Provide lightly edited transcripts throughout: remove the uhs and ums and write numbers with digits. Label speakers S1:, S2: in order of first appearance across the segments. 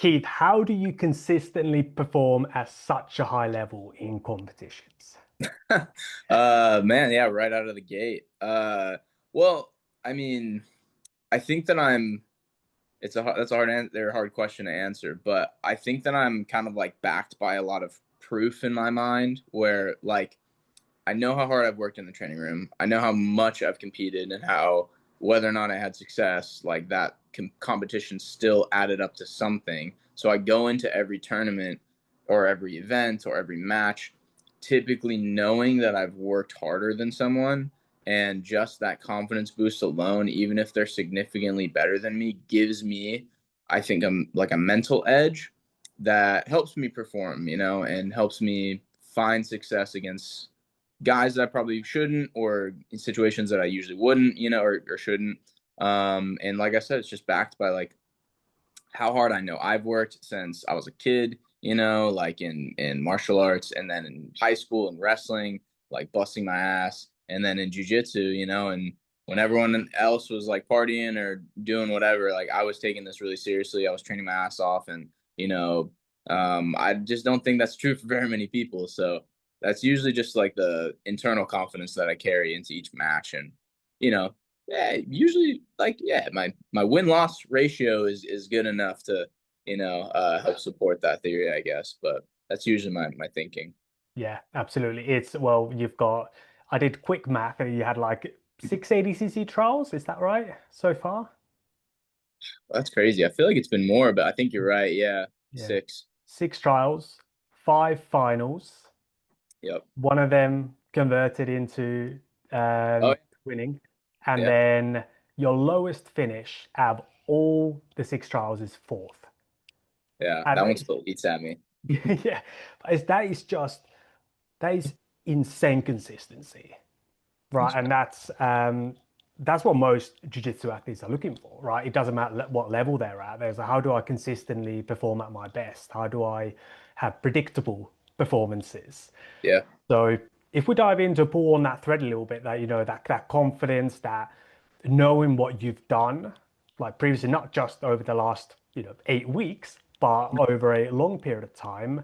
S1: Keith, how do you consistently perform at such a high level in competitions?
S2: Man, yeah, right out of the gate. Well, I mean, I think that that's they're a hard question to answer, but I think that I'm kind of like backed by a lot of proof in my mind where like I know how hard I've worked in the training room. I know how much I've competed and how whether or not I had success, like that competition still added up to something. So I go into every tournament or every event or every match typically knowing that I've worked harder than someone, and just that confidence boost alone, even if they're significantly better than me, gives me, I think, like a mental edge that helps me perform, and helps me find success against guys that I probably shouldn't, or in situations that I usually wouldn't, or shouldn't. And like I said, it's just backed by like how hard I know I've worked since I was a kid, like in martial arts, and then in high school and wrestling, like busting my ass, and then in jujitsu, and when everyone else was like partying or doing whatever, like I was taking this really seriously. I was training my ass off, and I just don't think that's true for very many people. So that's usually just like the internal confidence that I carry into each match, and you know, yeah, usually like yeah, my win loss ratio is good enough to help support that theory, I guess. But that's usually my thinking.
S1: Yeah, absolutely. Well, I did quick math and you had like six ADCC trials. Is that right so far?
S2: That's crazy. I feel like it's been more, but I think you're right. Yeah,
S1: Yeah.
S2: 6.
S1: Six trials, five finals.
S2: Yep.
S1: One of them converted into
S2: Oh
S1: winning. And
S2: yeah,
S1: then your lowest finish out of all the six trials is fourth.
S2: yeah.
S1: And
S2: That one still eats at me.
S1: yeah, that is insane consistency, right? And that's what most jiu-jitsu athletes are looking for, right? It doesn't matter what level they're at. There's how do I consistently perform at my best? How do I have predictable performances?
S2: Yeah.
S1: So if we dive into pull on that thread a little bit, that that confidence, that knowing what you've done, like previously, not just over the last 8 weeks, but over a long period of time.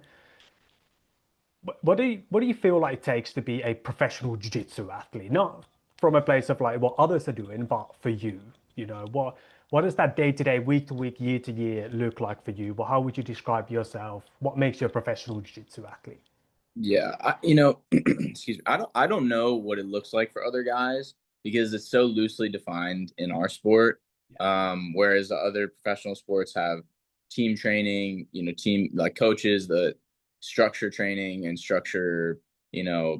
S1: What do you feel like it takes to be a professional jiu-jitsu athlete? Not from a place of like what others are doing, but for you. What does that day to day, week to week, year to year look like for you? Well, how would you describe yourself? What makes you a professional jiu-jitsu athlete?
S2: Yeah, excuse me. I don't know what it looks like for other guys because it's so loosely defined in our sport. Whereas the other professional sports have team training, team like coaches, the structure training and structure,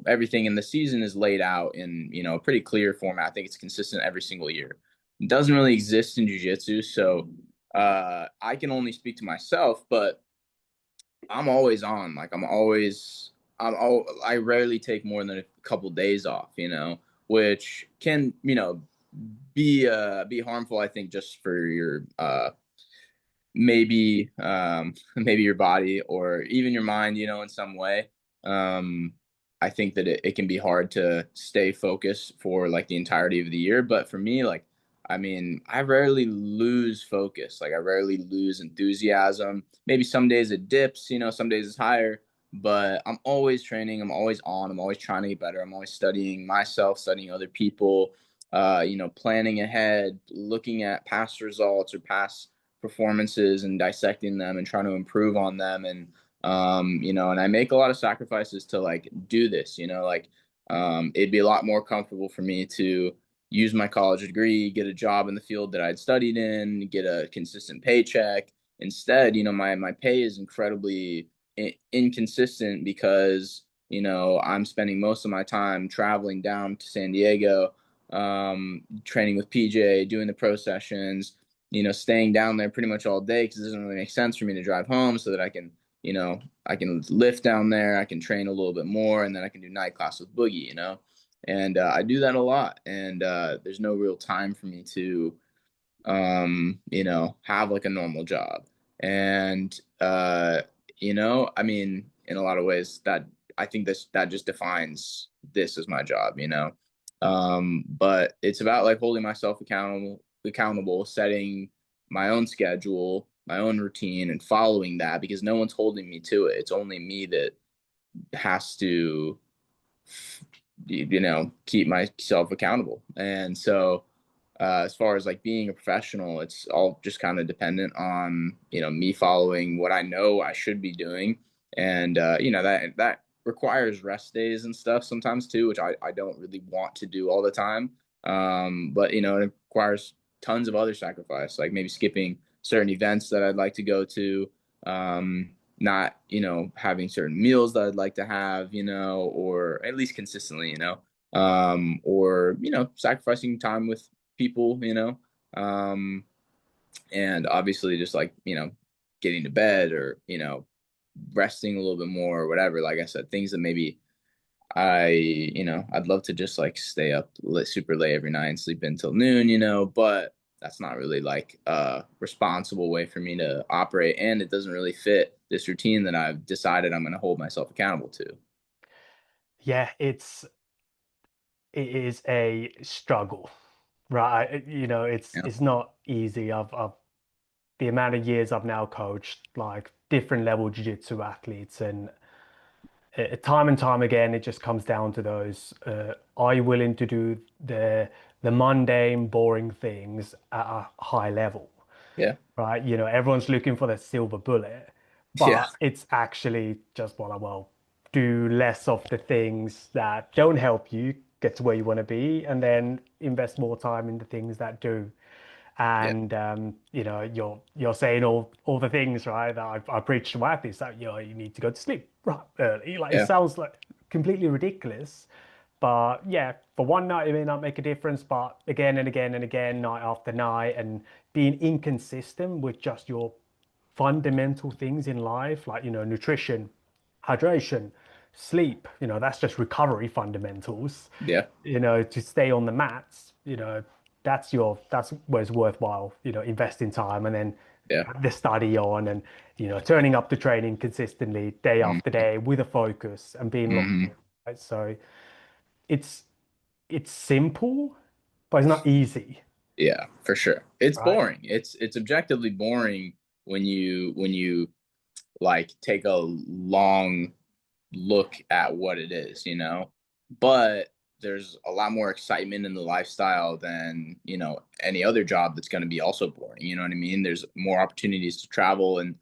S2: everything in the season is laid out in, a pretty clear format. I think it's consistent every single year. It doesn't really exist in jiu-jitsu, so I can only speak to myself, but I'm always on. Like I rarely take more than a couple days off, which can, be harmful, I think, just for your maybe maybe your body or even your mind, in some way. Um I think that it can be hard to stay focused for like the entirety of the year. But for me, like I mean, I rarely lose focus. Like I rarely lose enthusiasm. Maybe some days it dips, some days it's higher, but I'm always training, I'm always on, I'm always trying to get better, I'm always studying myself, studying other people, planning ahead, looking at past results or past performances and dissecting them and trying to improve on them. And and I make a lot of sacrifices to like do this, like it'd be a lot more comfortable for me to use my college degree, get a job in the field that I'd studied in, get a consistent paycheck. Instead, my pay is incredibly inconsistent because I'm spending most of my time traveling down to San Diego, training with PJ, doing the pro sessions, staying down there pretty much all day because it doesn't really make sense for me to drive home so that I can lift down there, I can train a little bit more, and then I can do night class with Boogie, and I do that a lot. And there's no real time for me to, have like a normal job. And, I mean, in a lot of ways, that I think that just defines this as my job, but it's about like holding myself accountable, setting my own schedule, my own routine and following that, because no one's holding me to it. It's only me that has to, keep myself accountable. And so, as far as like being a professional, it's all just kind of dependent on, me following what I know I should be doing. And, that requires rest days and stuff sometimes too, which I don't really want to do all the time. But, it requires tons of other sacrifice, like maybe skipping certain events that I'd like to go to, not, having certain meals that I'd like to have, or at least consistently, or, sacrificing time with people, um, and obviously just like, getting to bed, or, resting a little bit more or whatever. Like I said, things that maybe I'd love to just like stay up super late every night and sleep until noon, but that's not really like a responsible way for me to operate. And it doesn't really fit this routine that I've decided I'm going to hold myself accountable to.
S1: Yeah, it is a struggle, right?
S2: Yeah.
S1: It's not easy. I've the amount of years I've now coached like different level jiu-jitsu athletes, and time and time again, it just comes down to those, are you willing to do the mundane, boring things at a high level,
S2: Yeah.
S1: right? Everyone's looking for the silver bullet,
S2: Yeah.
S1: but it's actually just, well, do less of the things that don't help you get to where you want to be, and then invest more time in the things that do.
S2: Yeah.
S1: And you're saying all the things, right, that I preach to my athletes, that you need to go to sleep right early. Like, it
S2: Yeah.
S1: sounds like completely ridiculous, but yeah, for one night it may not make a difference, but again and again and again, night after night, and being inconsistent with just your fundamental things in life, like nutrition, hydration, sleep, that's just recovery fundamentals,
S2: Yeah.
S1: to stay on the mats, that's where it's worthwhile, investing time, and then
S2: Yeah.
S1: the study on, and turning up to training consistently day after
S2: Mm-hmm.
S1: day with a focus and being locked in,
S2: Mm-hmm.
S1: right? So it's it's simple, but it's not easy,
S2: Yeah, for sure. It's
S1: right?
S2: boring. It's objectively boring when you like take a long look at what it is, But there's a lot more excitement in the lifestyle than, any other job that's going to be also boring. You know what I mean? There's more opportunities to travel and,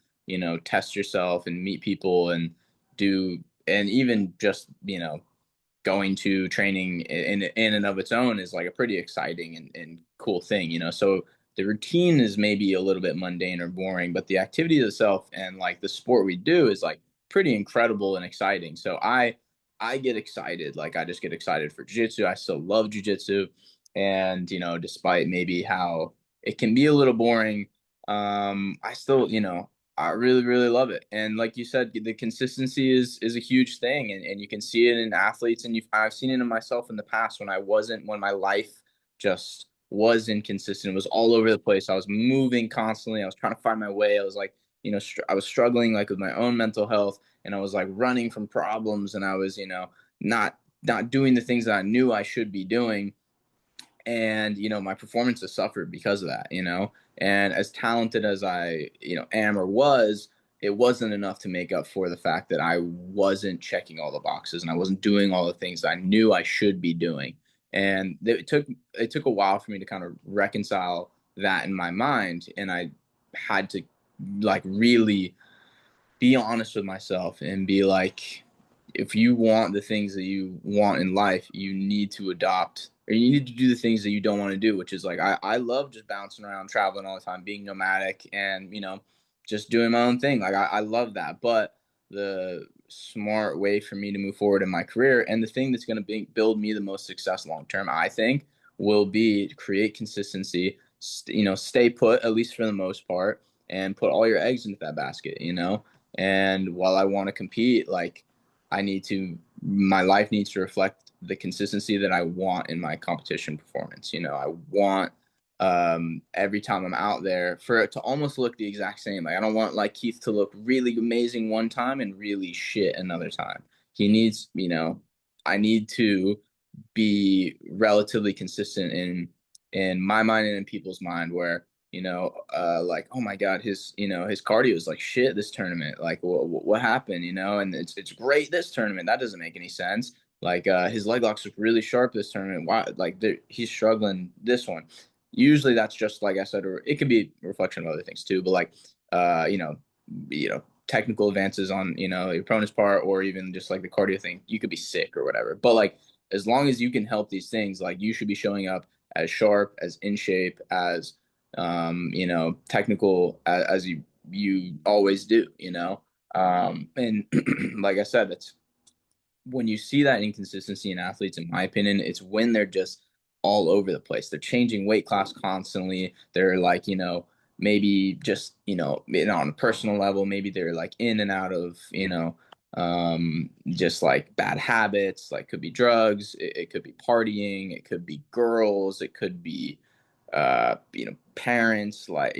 S2: test yourself and meet people and do, and even just, going to training in and of its own is like a pretty exciting and cool thing, So the routine is maybe a little bit mundane or boring, but the activity itself and like the sport we do is like pretty incredible and exciting. So I get excited. Like I just get excited for jiu-jitsu. I still love jiu-jitsu. And, despite maybe how it can be a little boring, I still, I really, really love it. And like you said, the consistency is a huge thing. And you can see it in athletes, and I've seen it in myself in the past when my life just was inconsistent. It was all over the place. I was moving constantly. I was trying to find my way. I was like, I was struggling like with my own mental health, and I was like running from problems, and I was, not doing the things that I knew I should be doing. And, my performance has suffered because of that, and as talented as I, am or was, it wasn't enough to make up for the fact that I wasn't checking all the boxes and I wasn't doing all the things that I knew I should be doing. And it took a while for me to kind of reconcile that in my mind. And I had to like really be honest with myself and be like, if you want the things that you want in life, you need to adopt, or you need to do the things that you don't want to do, which is like, I love just bouncing around, traveling all the time, being nomadic, and, just doing my own thing. Like, I love that. But the smart way for me to move forward in my career, and the thing that's going to build me the most success long term, I think, will be to create consistency, stay put, at least for the most part, and put all your eggs into that basket, And while I want to compete, like, my life needs to reflect the consistency that I want in my competition performance. I want, every time I'm out there, for it to almost look the exact same. Like, I don't want like Keith to look really amazing one time and really shit another time. He needs, I need to be relatively consistent in my mind and in people's mind, where like, oh my God, his cardio is like shit this tournament. Like, what happened, And it's great this tournament. That doesn't make any sense. Like, his leg locks look really sharp this tournament. Why? Like, he's struggling this one. Usually, that's just like I said, or it can be a reflection of other things too. But like, uh, you know, technical advances on your opponent's part, or even just like the cardio thing, you could be sick or whatever. But like, as long as you can help these things, like you should be showing up as sharp, as in shape, as technical as you always do, and like I said, it's when you see that inconsistency in athletes, in my opinion, it's when they're just all over the place. They're changing weight class constantly. They're like, maybe just, on a personal level, maybe they're like in and out of, just like bad habits, like could be drugs, it could be partying, it could be girls, it could be parents, like,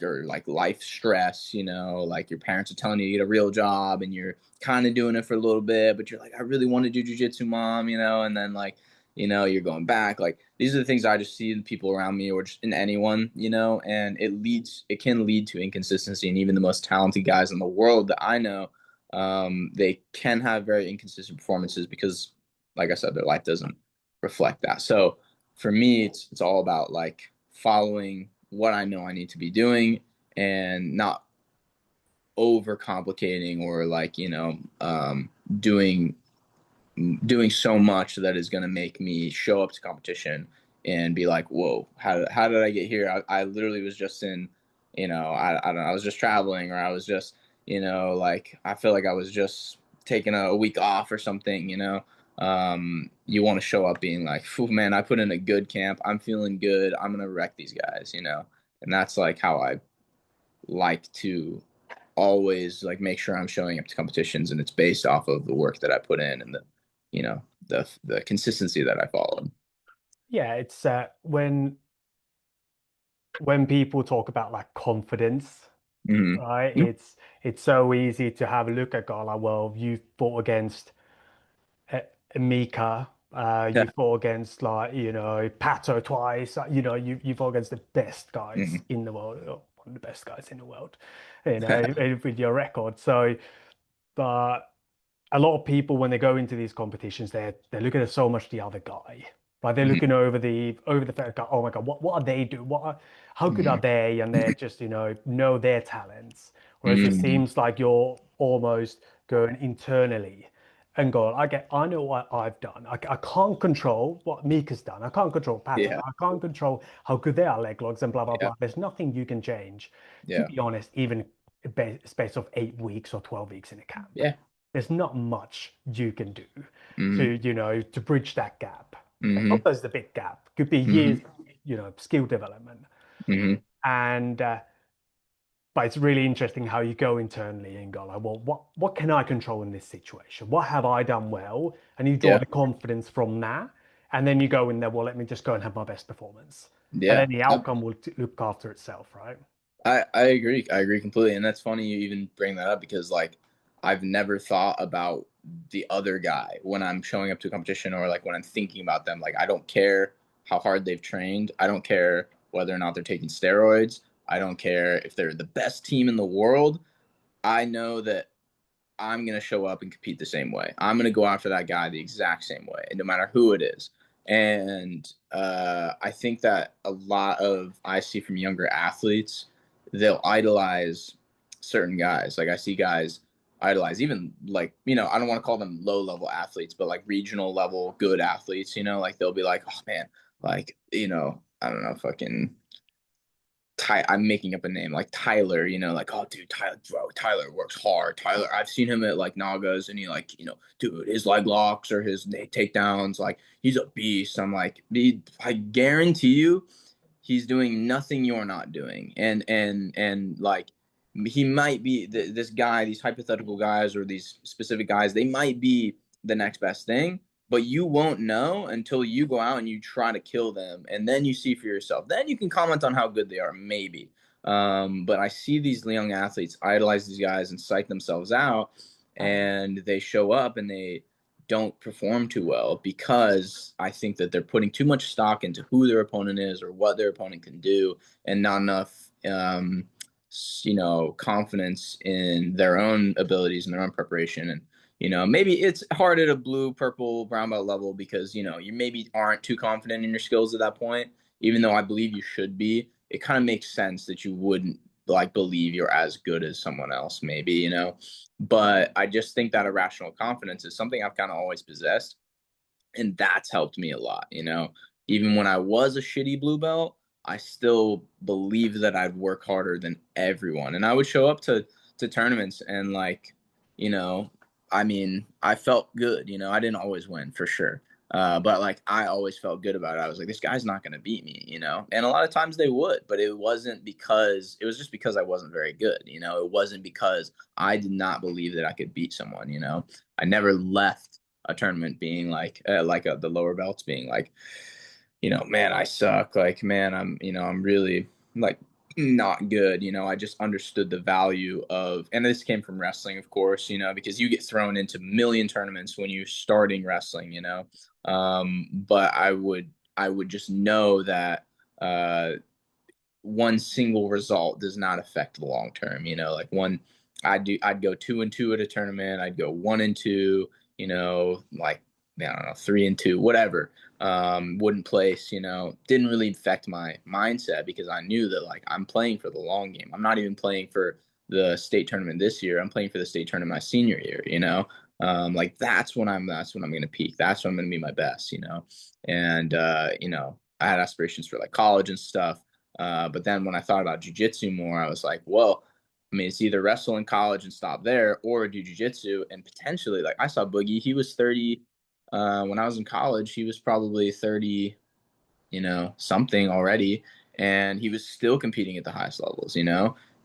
S2: or like life stress, like your parents are telling you to get a real job and you're kind of doing it for a little bit, but you're like, I really want to do jujitsu, mom, and then like, you're going back. Like, these are the things I just see in people around me or just in anyone, and it can lead to inconsistency. And even the most talented guys in the world that I know, they can have very inconsistent performances because, like I said, their life doesn't reflect that. So for me, it's all about like following what I know I need to be doing and not overcomplicating or like, doing so much that is going to make me show up to competition and be like, whoa, how did I get here? I literally was just in, I don't know, I was just traveling, or I was just, like, I feel like I was just taking a week off or something, you want to show up being like, man, I put in a good camp. I'm feeling good. I'm going to wreck these guys, and that's like how I like to always like make sure I'm showing up to competitions, and it's based off of the work that I put in and the consistency that I followed.
S1: Yeah, it's when people talk about like confidence,
S2: Mm-hmm.
S1: right? It's so easy to have a look at guy like, well, you fought against uh, Mika,
S2: Yeah.
S1: you fought against like, Pato twice, you fought against the best
S2: Mm-hmm.
S1: guys in the world, or one of the best guys in the world, with your record. So, but a lot of people when they go into these competitions, they're looking at so much the other guy. Right? They're
S2: Mm-hmm.
S1: looking over the fact, oh my God, what are they doing? How good are they? And they're just, know their talents. Whereas it
S2: Mm-hmm.
S1: seems like you're almost going internally and going, I know what I've done. I can't control what Mika's done. I can't control Pato.
S2: Yeah.
S1: I can't control how good they are leg locks and blah, blah,
S2: Yeah.
S1: blah. There's nothing you can change, to
S2: Yeah.
S1: be honest, even a space of 8 weeks or 12 weeks in a camp.
S2: Yeah.
S1: There's not much you can do
S2: Mm-hmm.
S1: to bridge that gap.
S2: Mm-hmm.
S1: Sometimes the big gap could be years,
S2: Mm-hmm.
S1: skill development.
S2: Mm-hmm.
S1: And but it's really interesting how you go internally and go like, well, what can I control in this situation? What have I done well? And you draw
S2: Yeah.
S1: the confidence from that, and then you go in there. Well, let me just go and have my best performance, and
S2: Yeah.
S1: then the outcome will look after itself, right?
S2: I agree. I agree completely. And that's funny you even bring that up because like I've never thought about the other guy when I'm showing up to a competition or like when I'm thinking about them. Like I don't care how hard they've trained. I don't care whether or not they're taking steroids. I don't care if they're the best team in the world. I know that I'm going to show up and compete the same way. I'm going to go after that guy the exact same way, and no matter who it is. And I think that a lot of I see from younger athletes, they'll idolize certain guys. Like I see guys idolize even like, I don't want to call them low level athletes, but like regional level good athletes, like they'll be like, oh man, like, I don't know, fucking I'm making up a name like Tyler, like, oh dude, Tyler, bro, Tyler works hard. Tyler, I've seen him at like Nagas and he like, dude, his leg locks or his takedowns, like he's a beast. I'm like, dude, I guarantee you he's doing nothing you're not doing. And like he might be this guy, these hypothetical guys or these specific guys, they might be the next best thing, but you won't know until you go out and you try to kill them, and then you see for yourself. Then you can comment on how good they are, maybe. But I see these young athletes idolize these guys and psych themselves out, and they show up and don't perform too well because I think that they're putting too much stock into who their opponent is or what their opponent can do, and not enough, confidence in their own abilities and their own preparation. And maybe it's hard at a blue, purple, brown belt level because you maybe aren't too confident in your skills at that point. Even though I believe you should be, it kind of makes sense that you wouldn't like believe you're as good as someone else, maybe. But I just think that irrational confidence is something I've kind of always possessed. And that's helped me a lot. Even when I was a shitty blue belt, I still believed that I'd work harder than everyone. And I would show up to tournaments and you know, I felt good. I didn't always win for sure. But I always felt good about it. I was like, this guy's not going to beat me. And a lot of times they would, but it was just because I wasn't very good. It wasn't because I did not believe that I could beat someone. I never left a tournament being the lower belts being man, I suck. Man, I'm really not good. I just understood the value of, and this came from wrestling, of course, because you get thrown into a million tournaments when you're starting wrestling. But I would just know that one single result does not affect the long term. I'd go 2-2 at a tournament. I'd go 1-2. I don't know, 3-2, whatever. Wouldn't place. Didn't really affect my mindset because I knew that I'm playing for the long game. I'm not even playing for the state tournament this year. I'm playing for the state tournament my senior year. That's when I'm going to peak. That's when I'm going to be my best. And I had aspirations for college and stuff. But then when I thought about jiu-jitsu more, I was like, well, it's either wrestle in college and stop there or do jiu-jitsu. And potentially, I saw Boogie, he was 30. When I was in college, he was probably 30, something already. And he was still competing at the highest levels.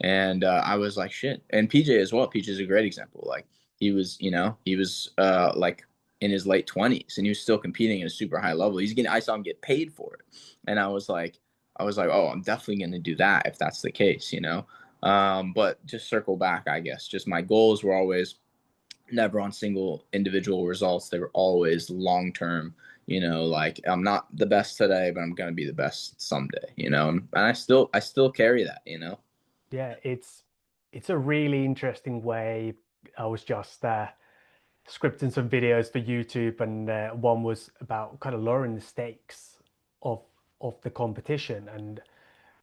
S2: And I was like, shit. And PJ as well. PJ is a great example. He was in his late 20s and he was still competing at a super high level. I saw him get paid for it. And I was like, oh, I'm definitely going to do that if that's the case, but just circle back, I guess, just my goals were always never on single individual results. They were always long-term, I'm not the best today, but I'm going to be the best someday, and I still carry that.
S1: Yeah, it's a really interesting way. I was just scripting some videos for YouTube, and one was about kind of lowering the stakes of the competition. And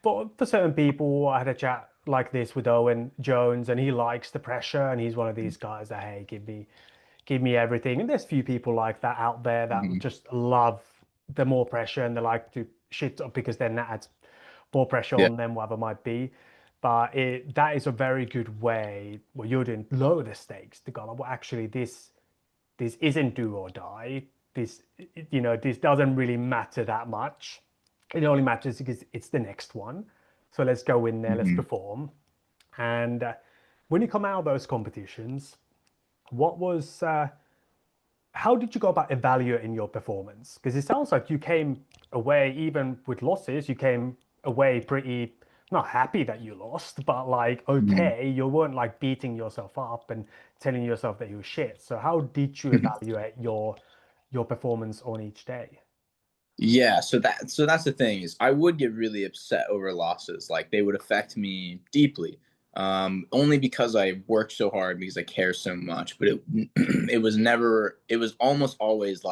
S1: for certain people, I had a chat like this with Owen Jones, and he likes the pressure, and he's one of these guys that, hey, give me everything. And there's few people like that out there that
S2: Mm-hmm.
S1: just love the more pressure, and they like to shit up because then that adds more pressure
S2: Yeah.
S1: on them, whatever it might be. But that is a very good way, what you're doing, lower the stakes to go, well, actually, this isn't do or die. This doesn't really matter that much. It only matters because it's the next one. So let's go in there, let's
S2: Mm-hmm.
S1: perform. And when you come out of those competitions, what was how did you go about evaluating your performance? Because it sounds like you came away, even with losses, you came away pretty not happy that you lost, but
S2: Mm-hmm.
S1: okay, you weren't beating yourself up and telling yourself that you were shit. So how did you evaluate your performance on each day?
S2: Yeah, so that's the thing is I would get really upset over losses. They would affect me deeply. Only because I work so hard because I care so much. But it it was almost always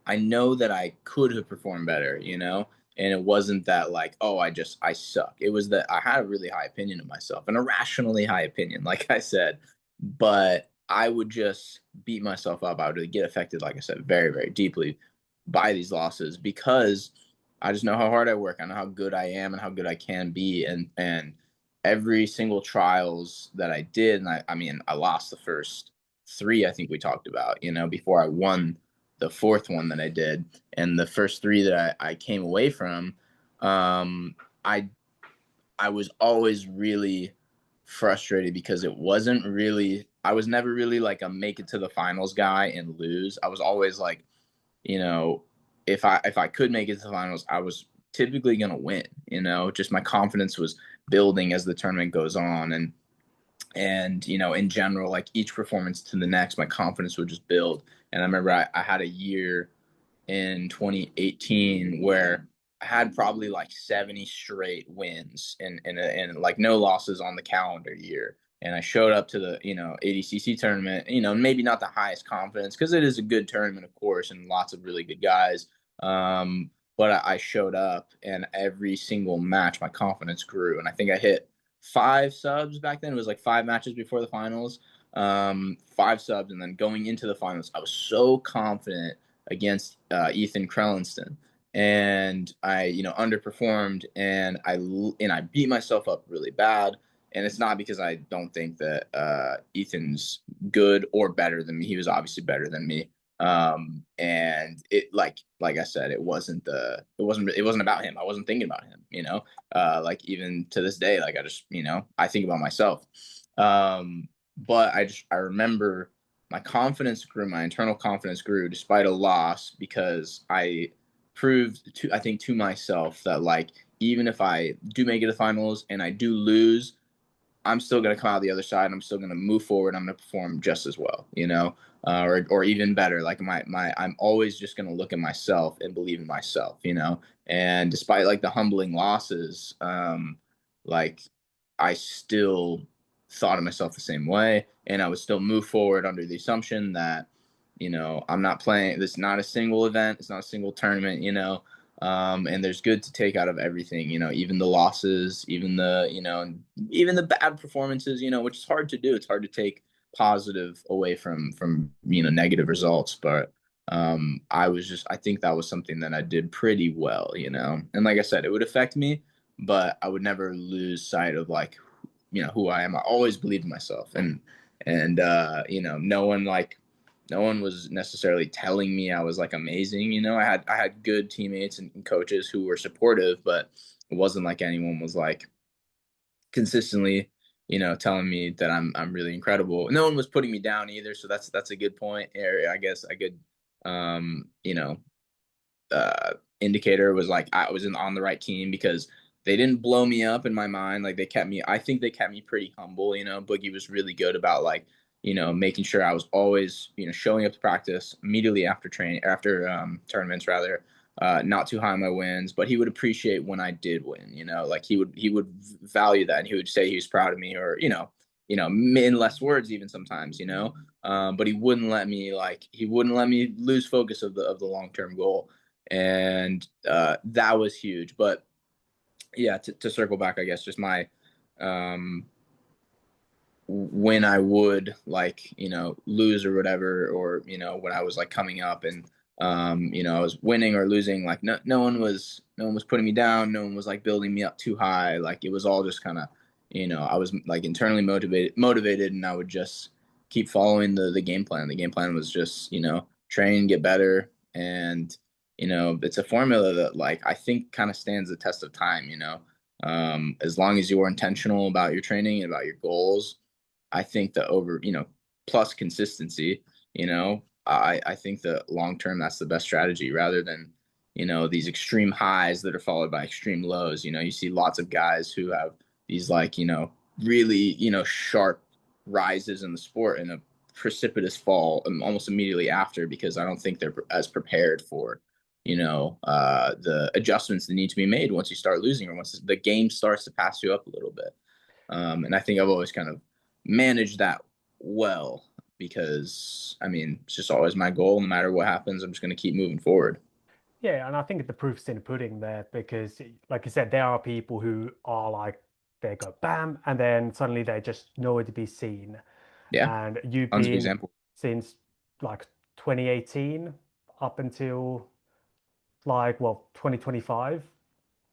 S2: I know that I could have performed better, And it wasn't that oh, I suck. It was that I had a really high opinion of myself, an irrationally high opinion, like I said. But I would just beat myself up. I would get affected, like I said, very, very deeply by these losses because I just know how hard I work. I know how good I am and how good I can be. And every single trials that I did, and I lost the first three, I think we talked about, before I won the fourth one that I did. And the first three that I came away from, um, I I was always really frustrated because I was never really a make it to the finals guy and lose. I was always you know, if I could make it to the finals, I was typically gonna win. Just my confidence was building as the tournament goes on, and And in general, like each performance to the next, my confidence would just build. And I remember I had a year in 2018 where I had probably like 70 straight wins and like no losses on the calendar year. And I showed up to the ADCC tournament, maybe not the highest confidence because it is a good tournament, of course, and lots of really good guys. But I showed up, and every single match my confidence grew, and I think I hit 5 subs back then. It was like 5 matches before the finals, 5 subs, and then going into the finals, I was so confident against Ethan Krellinston, and I underperformed, and I beat myself up really bad. And it's not because I don't think that Ethan's good or better than me. He was obviously better than me. And it like I said, it wasn't about him. I wasn't thinking about him. Like even to this day, like I just I think about myself. But I remember my confidence grew, my internal confidence grew despite a loss, because I proved to I think to myself that like even if I do make it to the finals and I do lose, I'm still going to come out the other side. And I'm still going to move forward. I'm going to perform just as well, or even better. Like I'm always just going to look at myself and believe in myself. And despite like the humbling losses, like I still thought of myself the same way, and I would still move forward under the assumption that, I'm not playing. This is not a single event. It's not a single tournament. And there's good to take out of everything, even the losses, even the bad performances, which is hard to do. It's hard to take positive away from negative results. But I think that was something that I did pretty well. And like I said, it would affect me, but I would never lose sight of like, who I am. I always believed in myself, and no one was necessarily telling me I was like amazing. I had good teammates and coaches who were supportive, but it wasn't like anyone was like consistently, telling me that I'm really incredible. No one was putting me down either, so that's a good point. Or I guess a good um, you know, indicator was like I was on the right team, because they didn't blow me up in my mind. Like I think they kept me pretty humble. Boogie was really good about like, making sure I was always, showing up to practice immediately after training, after tournaments rather, not too high on my wins, but he would appreciate when I did win, like he would value that, and he would say he was proud of me, or, in less words, even sometimes. But he wouldn't let me lose focus of the long-term goal. And that was huge. But yeah, to circle back, I guess just my um, when I would like lose or whatever, or when I was like coming up, and I was winning or losing, like no one was putting me down, no one was like building me up too high. Like it was all just kind of, I was like internally motivated, and I would just keep following the game plan. The game plan was just train, get better. And it's a formula that like I think kind of stands the test of time. As long as you are intentional about your training and about your goals, I think that plus consistency, I think that long term, that's the best strategy, rather than, these extreme highs that are followed by extreme lows. You see lots of guys who have these like, really, sharp rises in the sport, and a precipitous fall almost immediately after, because I don't think they're as prepared for, the adjustments that need to be made once you start losing, or once the game starts to pass you up a little bit. And I think I've always kind of managed that well, because I mean, it's just always my goal. No matter what happens, I'm just going to keep moving forward.
S1: Yeah, and I think the proof's in the pudding there because, like you said, there are people who are like, they go bam, and then suddenly they're just nowhere to be seen.
S2: Yeah,
S1: And you've
S2: tons of
S1: been
S2: examples.
S1: since like 2018 up until like, well, 2025.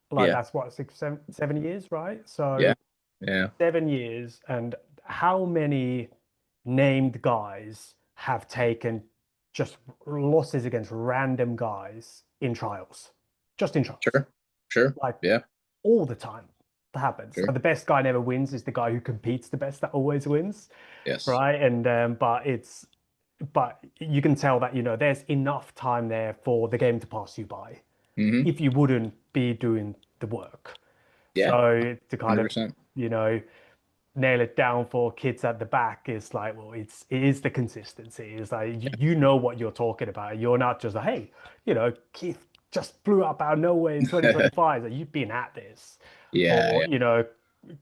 S1: Like
S2: Yeah,
S1: that's what, 7 years, right? So
S2: yeah, yeah.
S1: 7 years, and how many named guys have taken just losses against random guys in trials, just in trials,
S2: Sure, sure.
S1: like
S2: Yeah,
S1: all the time that happens. So
S2: sure.
S1: the best guy never wins is the guy who competes the best that always wins,
S2: Yes.
S1: right? And but you can tell that there's enough time there for the game to pass you by
S2: Mm-hmm.
S1: if you wouldn't be doing the work.
S2: Yeah,
S1: So to kind of,
S2: 100%.
S1: you know, nail it down for kids at the back is like, well, it is the consistency. It's like you know what you're talking about. You're not just like, hey, Keith just flew up out of nowhere in 2025. Like, you've been at this
S2: Yeah,
S1: for,
S2: yeah,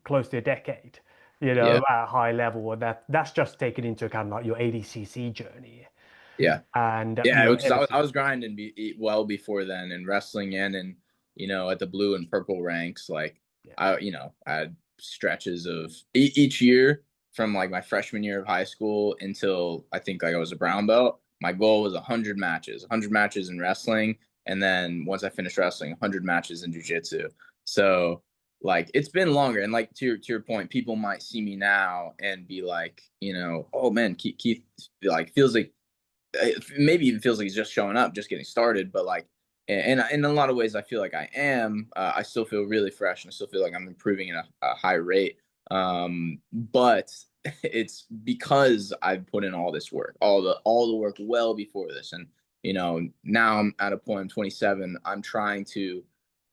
S1: close to a decade,
S2: yeah,
S1: at a high level. And that's just taken into account like your ADCC journey.
S2: yeah.
S1: And
S2: Yeah, because
S1: ever
S2: I
S1: since.
S2: was grinding well before then in wrestling and at the blue and purple ranks. Like
S1: Yeah.
S2: I had stretches of each year from like my freshman year of high school until I think like I was a brown belt. My goal was 100 matches in wrestling. And then once I finished wrestling, 100 matches in jiu-jitsu. So like it's been longer. And like to your point, people might see me now and be like, oh man, Keith like feels like maybe even feels like he's just showing up, just getting started. But like, and in a lot of ways, I feel like I am. I still feel really fresh, and I still feel like I'm improving at a high rate. But it's because I've put in all this work, all the work well before this, and now I'm at a point. I'm 27. I'm trying to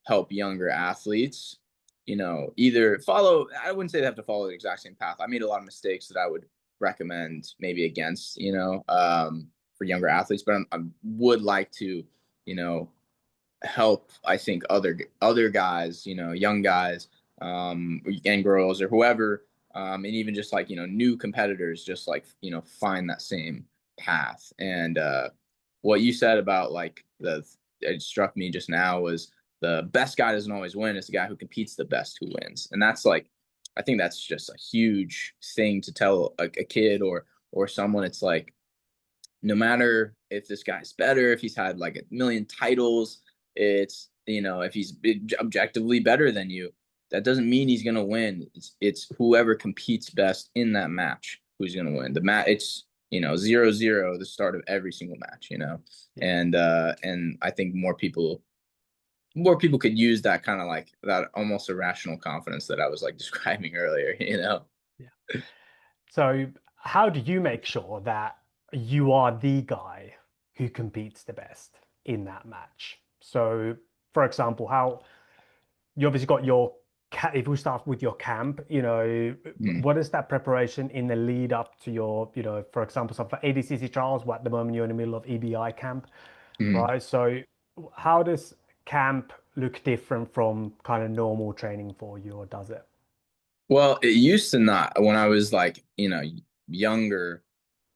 S2: help younger athletes. Either follow. I wouldn't say they have to follow the exact same path. I made a lot of mistakes that I would recommend maybe against. For younger athletes, but I would like to, help. I think other guys, young guys, and girls or whoever, and even just like new competitors, just like find that same path. And what you said about like it struck me just now was the best guy doesn't always win. It's the guy who competes the best who wins, and that's like I think that's just a huge thing to tell a kid or someone. It's like no matter if this guy's better, if he's had like a million titles, it's if he's objectively better than you, that doesn't mean he's gonna win. It's whoever competes best in that match who's gonna win. The match it's 0-0 the start of every single match,
S1: Yeah.
S2: and I think more people could use that kind of like that almost irrational confidence that I was like describing earlier.
S1: Yeah. So, how do you make sure that you are the guy who competes the best in that match? So, for example, how you obviously got your if we start with your camp,
S2: Mm,
S1: what is that preparation in the lead up to your, for example, some for ADCC trials, what at the moment you're in the middle of EBI camp,
S2: mm.
S1: right? So, how does camp look different from kind of normal training for you, or does it?
S2: Well, it used to not. When I was like, younger,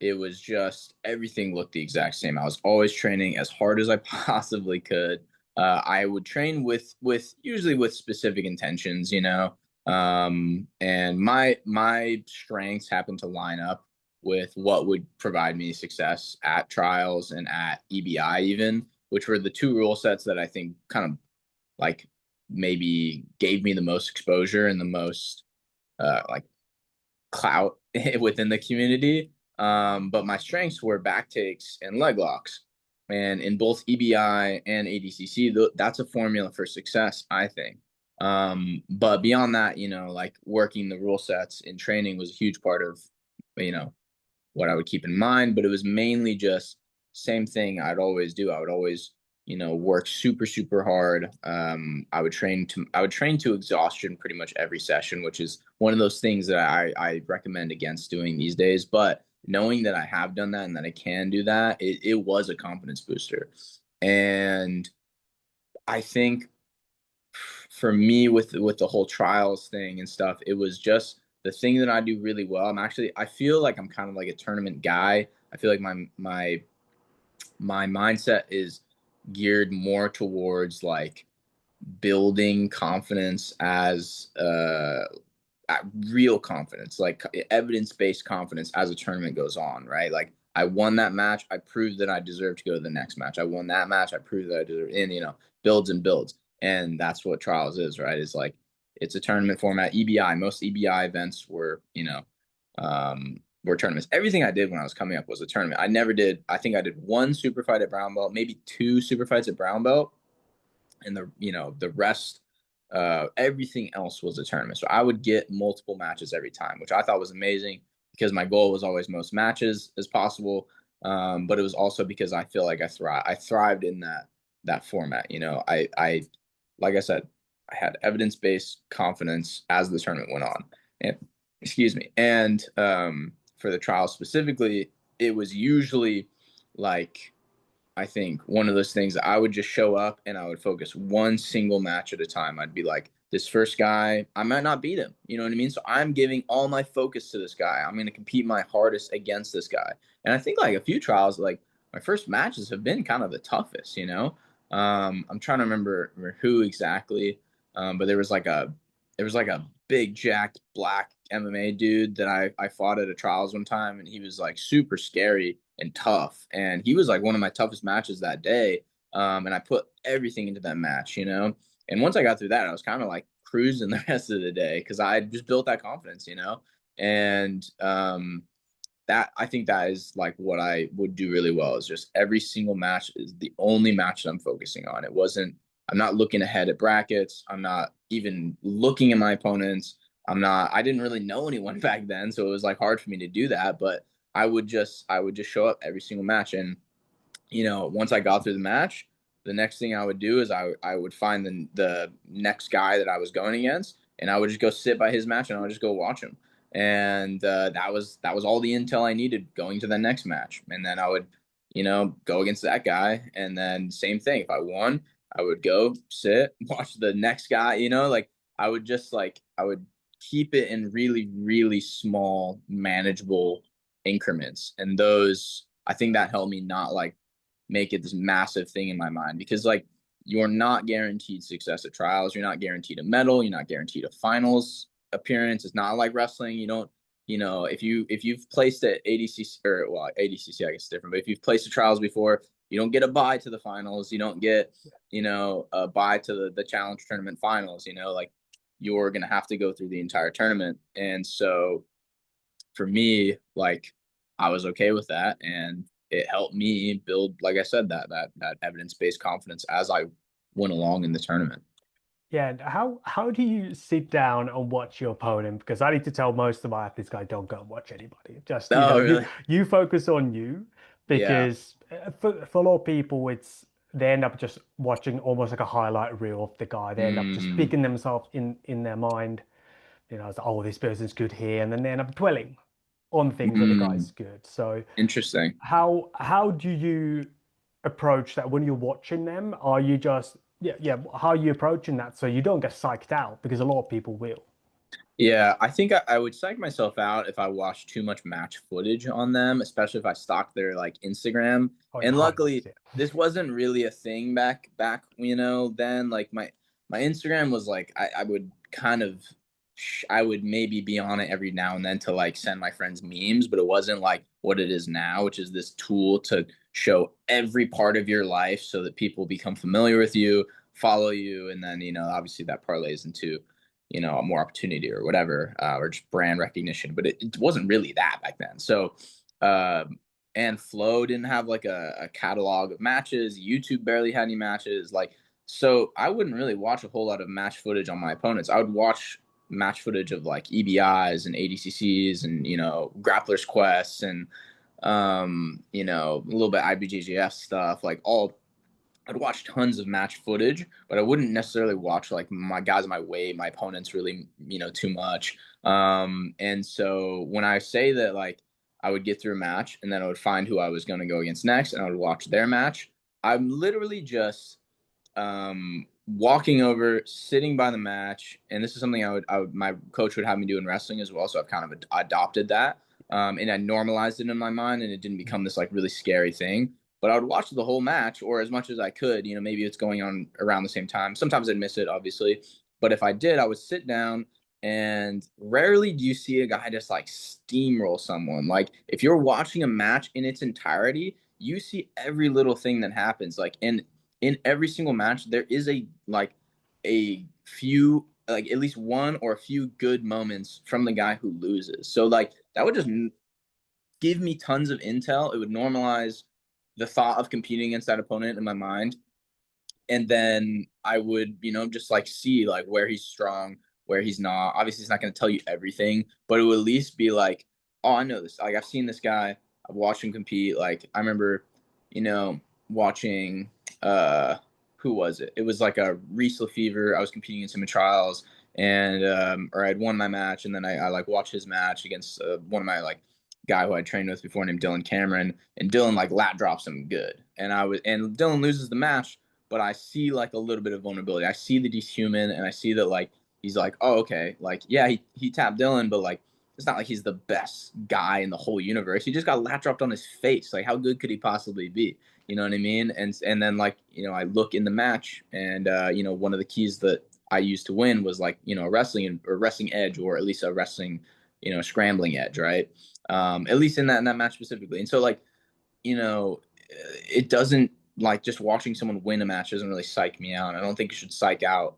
S2: it was just everything looked the exact same. I was always training as hard as I possibly could. I would train with usually with specific intentions. And my strengths happened to line up with what would provide me success at trials and at EBI even, which were the two rule sets that I think kind of like maybe gave me the most exposure and the most like clout within the community. But my strengths were back takes and leg locks. And in both EBI and ADCC, that's a formula for success, I think. But beyond that, like working the rule sets in training was a huge part of, you know, what I would keep in mind. But it was mainly just same thing I'd always do. I would always, work super, super hard. I would train to exhaustion pretty much every session, which is one of those things that I recommend against doing these days. But knowing that I have done that and that I can do that, it was a confidence booster. And I think for me with the whole trials thing and stuff, it was just the thing that I do really well. I feel like I'm kind of like a tournament guy. I feel like my mindset is geared more towards like building confidence as real confidence, like evidence-based confidence as a tournament goes on, right? Like I won that match, I proved that I deserve to go to the next match. I won that match, I proved that I deserve, and builds and builds. And that's what trials is, right? It's like it's a tournament format. EBI, most EBI events were tournaments. Everything I did when I was coming up was a tournament. I think I did one super fight at brown belt, maybe two super fights at brown belt, and the rest, everything else was a tournament. So I would get multiple matches every time, which I thought was amazing because my goal was always most matches as possible. But it was also because I feel like I thrived in that format. I like I said, I had evidence based confidence as the tournament went on, and excuse me. And for the trial specifically, it was usually like, I think one of those things that I would just show up and I would focus one single match at a time. I'd be like, this first guy, I might not beat him. You know what I mean? So I'm giving all my focus to this guy. I'm going to compete my hardest against this guy. And I think like a few trials, like my first matches have been kind of the toughest, you know? I'm trying to remember who exactly, but there was like a big jacked black MMA dude that I fought at a trials one time, and he was like super scary and tough, and he was like one of my toughest matches that day. And I put everything into that match, you know. And once I got through that, I was kind of like cruising the rest of the day because I just built that confidence, you know. And that I think that is like what I would do really well is just every single match is the only match that I'm focusing on. It wasn't, I'm not looking ahead at brackets. I'm not even looking at my opponents. I didn't really know anyone back then. So it was like hard for me to do that. But I would just show up every single match. And, you know, once I got through the match, the next thing I would do is I would find the next guy that I was going against and I would just go sit by his match and I would just go watch him and that was all the intel I needed going to the next match. And then I would, you know, go against that guy, and then same thing. If I won, I would go sit, watch the next guy. You know, like I would keep it in really really small, manageable increments, and those I think that helped me not like make it this massive thing in my mind because like you're not guaranteed success at trials. You're not guaranteed a medal. You're not guaranteed a finals appearance. It's not like wrestling. You don't, you know, if you've placed at ADCC or well, ADCC I guess is different, but if you've placed at trials before, you don't get a bye to the finals. You don't get, you know, a bye to the challenge tournament finals. You know, like you're gonna have to go through the entire tournament. And so for me, like I was okay with that, and it helped me build, like I said, that evidence based confidence as I went along in the tournament.
S1: Yeah, and how do you sit down and watch your opponent? Because I need to tell most of my athletes, guys, don't go and watch anybody. Just, you know,
S2: Oh, really?
S1: you focus on you
S2: Yeah.
S1: because for a lot of people, it's they end up just watching almost like a highlight reel of the guy. They end up just
S2: Mm,
S1: picking themselves in their mind, you know, it's, oh, this person's good here, and then they end up dwelling on things that the
S2: mm,
S1: guy's good. So
S2: interesting.
S1: how do you approach that when you're watching them? Are you just how are you approaching that so you don't get psyched out because a lot of people will.
S2: Yeah, I think I would psych myself out if I watched too much match footage on them, especially if I stalked their like Instagram.
S1: Oh, the
S2: And
S1: highlights,
S2: luckily,
S1: yeah.
S2: this wasn't really a thing back, you know, then like my Instagram was like I would kind of I would maybe be on it every now and then to like send my friends memes, but it wasn't like what it is now, which is this tool to show every part of your life so that people become familiar with you, follow you, and then, you know, obviously that parlays into, you know, more opportunity or whatever, or just brand recognition. But it wasn't really that back then. So, and Flow didn't have like a catalog of matches. YouTube barely had any matches. Like, so I wouldn't really watch a whole lot of match footage on my opponents. I would watch match footage of like EBIs and ADCCs and, you know, Grappler's Quests and, you know, a little bit IBJJF stuff, like all I'd watch tons of match footage, but I wouldn't necessarily watch like my guys my weight, my opponents really, you know, too much. And so when I say that, like I would get through a match and then I would find who I was going to go against next, and I would watch their match. I'm literally just walking over, sitting by the match, and this is something my coach would have me do in wrestling as well. So I've kind of adopted that, and I normalized it in my mind, and it didn't become this like really scary thing. But I would watch the whole match or as much as I could. You know, maybe it's going on around the same time. Sometimes I'd miss it, obviously. But if I did, I would sit down, and rarely do you see a guy just like steamroll someone. Like if you're watching a match in its entirety, you see every little thing that happens. Like in every single match, there is a few, like at least one or a few good moments from the guy who loses. So like that would just give me tons of intel. It would normalize the thought of competing against that opponent in my mind. And then I would, you know, just like see like where he's strong, where he's not. Obviously, he's not going to tell you everything, but it would at least be like, oh, I know this. Like I've seen this guy. I've watched him compete. Like I remember, you know, watching who was it? It was like a Reese Lefevre. I was competing in some trials, and or I'd won my match, and then I like watched his match against one of my like guy who I trained with before named Dylan Cameron, and Dylan like lat drops him good, and Dylan loses the match, but I see like a little bit of vulnerability. I see that he's human, and I see that like he's like, oh okay, like yeah, he tapped Dylan, but like it's not like he's the best guy in the whole universe. He just got lat dropped on his face. Like how good could he possibly be? You know what I mean? And then like I look in the match, and one of the keys that I used to win was like a wrestling edge, or at least a wrestling scrambling edge, right? At least in that match specifically. And so like it doesn't like just watching someone win a match doesn't really psych me out. I don't think you should psych out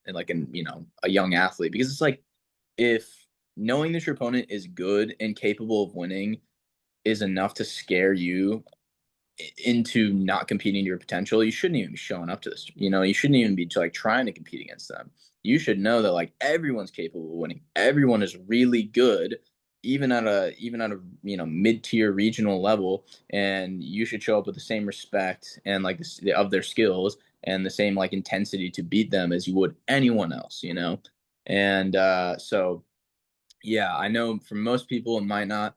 S2: in like a young athlete, because it's like if knowing that your opponent is good and capable of winning is enough to scare you into not competing to your potential, you shouldn't even be showing up to this. You shouldn't even be like trying to compete against them. You should know that like everyone's capable of winning. Everyone is really good, even at a mid-tier regional level, and you should show up with the same respect and like of their skills and the same like intensity to beat them as you would anyone else. And so yeah, I know for most people it might not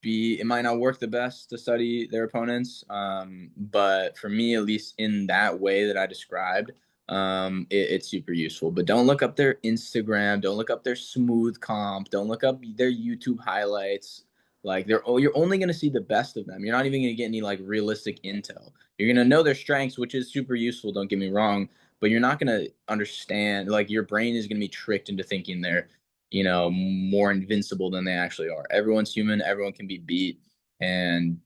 S2: work the best to study their opponents. But for me, at least in that way that I described, it's super useful. But don't look up their Instagram. Don't look up their smooth comp. Don't look up their YouTube highlights. Like you're only going to see the best of them. You're not even going to get any like realistic intel. You're going to know their strengths, which is super useful. Don't get me wrong. But you're not going to understand, like your brain is going to be tricked into thinking they're more invincible than they actually are. Everyone's human. Everyone can be beat. And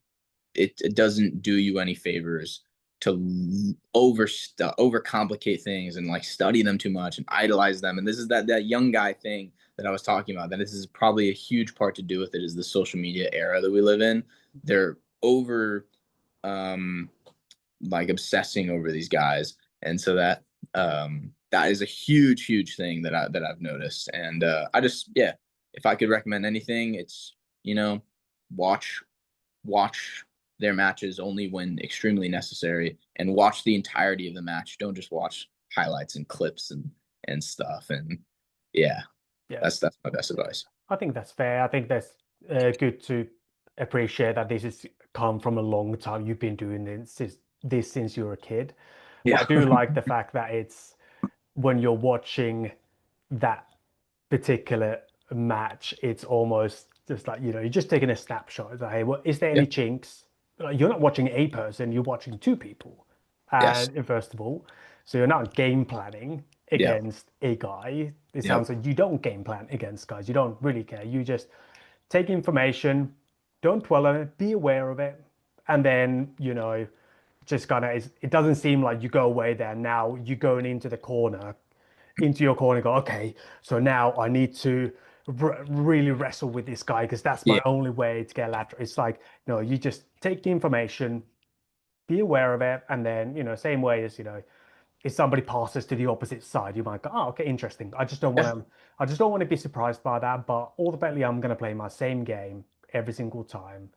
S2: it doesn't do you any favors to overcomplicate things and like study them too much and idolize them. And this is that young guy thing that I was talking about. That this is probably a huge part to do with it, is the social media era that we live in. They're over um like obsessing over these guys. And so that is a huge thing that I've noticed. And I just, yeah, if I could recommend anything, it's watch watch their matches only when extremely necessary, and watch the entirety of the match. Don't just watch highlights and clips and stuff. And yeah,
S1: Yeah,
S2: that's my best advice.
S1: I think that's fair. I think that's good to appreciate that this has come from a long time. You've been doing this since you were a kid. But I
S2: Yeah.
S1: do like the fact that it's when you're watching that particular match, it's almost just like, you're just taking a snapshot. It's like, hey, what is there
S2: Yeah.
S1: any chinks? Like, you're not watching a person, you're watching two people.
S2: Yes.
S1: And first of all, so you're not game planning
S2: Yeah.
S1: against a guy. It
S2: Yep.
S1: sounds like you don't game plan against guys. You don't really care. You just take information, don't dwell on it, be aware of it, and then, just kind of, it doesn't seem like you go away there. Now you're going into your corner and go, okay, so now I need to really wrestle with this guy because that's
S2: Yeah.
S1: my only way to get lateral. It's like, no, you just take the information, be aware of it, and then, same way as, if somebody passes to the opposite side, you might go, oh, okay, interesting.
S2: Yeah.
S1: I just don't want to be surprised by that, but ultimately I'm going to play my same game every single time.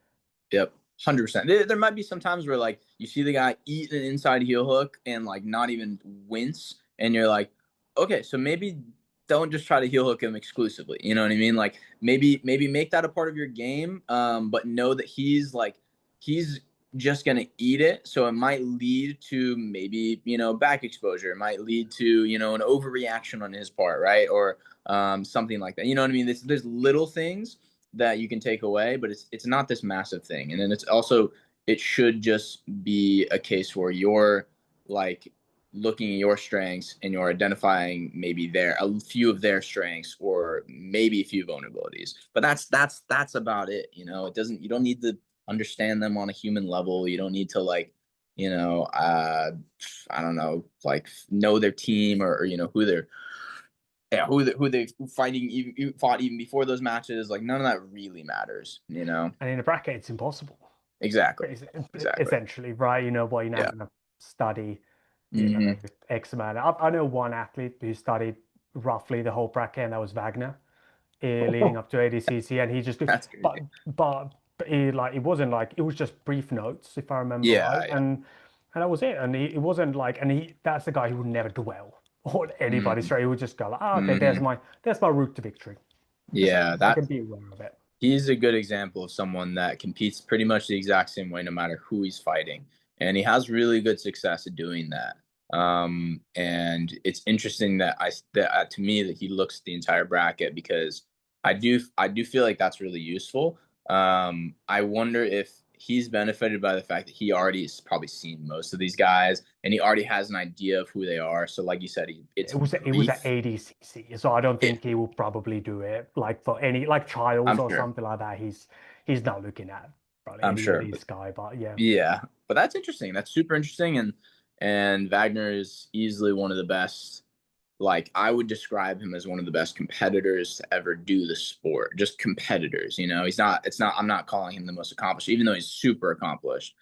S2: Yep. 100%. There might be some times where like you see the guy eat an inside heel hook and like not even wince, and you're like, okay, so maybe don't just try to heel hook him exclusively. You know what I mean? Like maybe make that a part of your game, but know that he's just gonna eat it. So it might lead to maybe back exposure. It might lead to an overreaction on his part, right? Or something like that. You know what I mean? There's little things that you can take away, but it's not this massive thing. And then it should just be a case where you're like looking at your strengths and you're identifying maybe a few of their strengths or maybe a few vulnerabilities. But that's about it. You don't need to understand them on a human level. You don't need to like I don't know, like know their team or who they're who they fought even before those matches. Like none of that really matters.
S1: And in a bracket, it's impossible.
S2: Exactly.
S1: It's
S2: Exactly.
S1: essentially, right? Well, you're not
S2: Yeah.
S1: going to study,
S2: Hmm.
S1: X amount. I know one athlete who studied roughly the whole bracket, and that was Wagner, leading up to ADCC, and he just,
S2: That's
S1: but
S2: crazy.
S1: but he, like, it wasn't like, it was just brief notes, if I remember right,
S2: Yeah. Yeah.
S1: and that was it. And it wasn't like, and that's the guy who would never dwell. or anybody
S2: Mm,
S1: straight. He would just go like, oh, okay,
S2: hmm.
S1: there's my route to victory. Just
S2: Yeah,
S1: I
S2: that
S1: can be aware of it.
S2: he's a good example of someone that competes pretty much the exact same way no matter who he's fighting. And he has really good success at doing that. And it's interesting that to me that he looks at the entire bracket because I do feel like that's really useful. I wonder if he's benefited by the fact that he already has probably seen most of these guys and he already has an idea of who they are. So like you said, it's
S1: It was at
S2: brief.
S1: ADCC, so I don't
S2: Yeah,
S1: think he will probably do it like for any like trials
S2: I'm
S1: or
S2: sure.
S1: something like that. He's not looking at probably
S2: I'm
S1: any of
S2: sure.
S1: these guys, but yeah.
S2: Yeah, but that's interesting. That's super interesting, and Wagner is easily one of the best. Like I would describe him as one of the best competitors to ever do the sport. Just competitors, you know. He's not. It's not. I'm not calling him the most accomplished, even though he's super accomplished.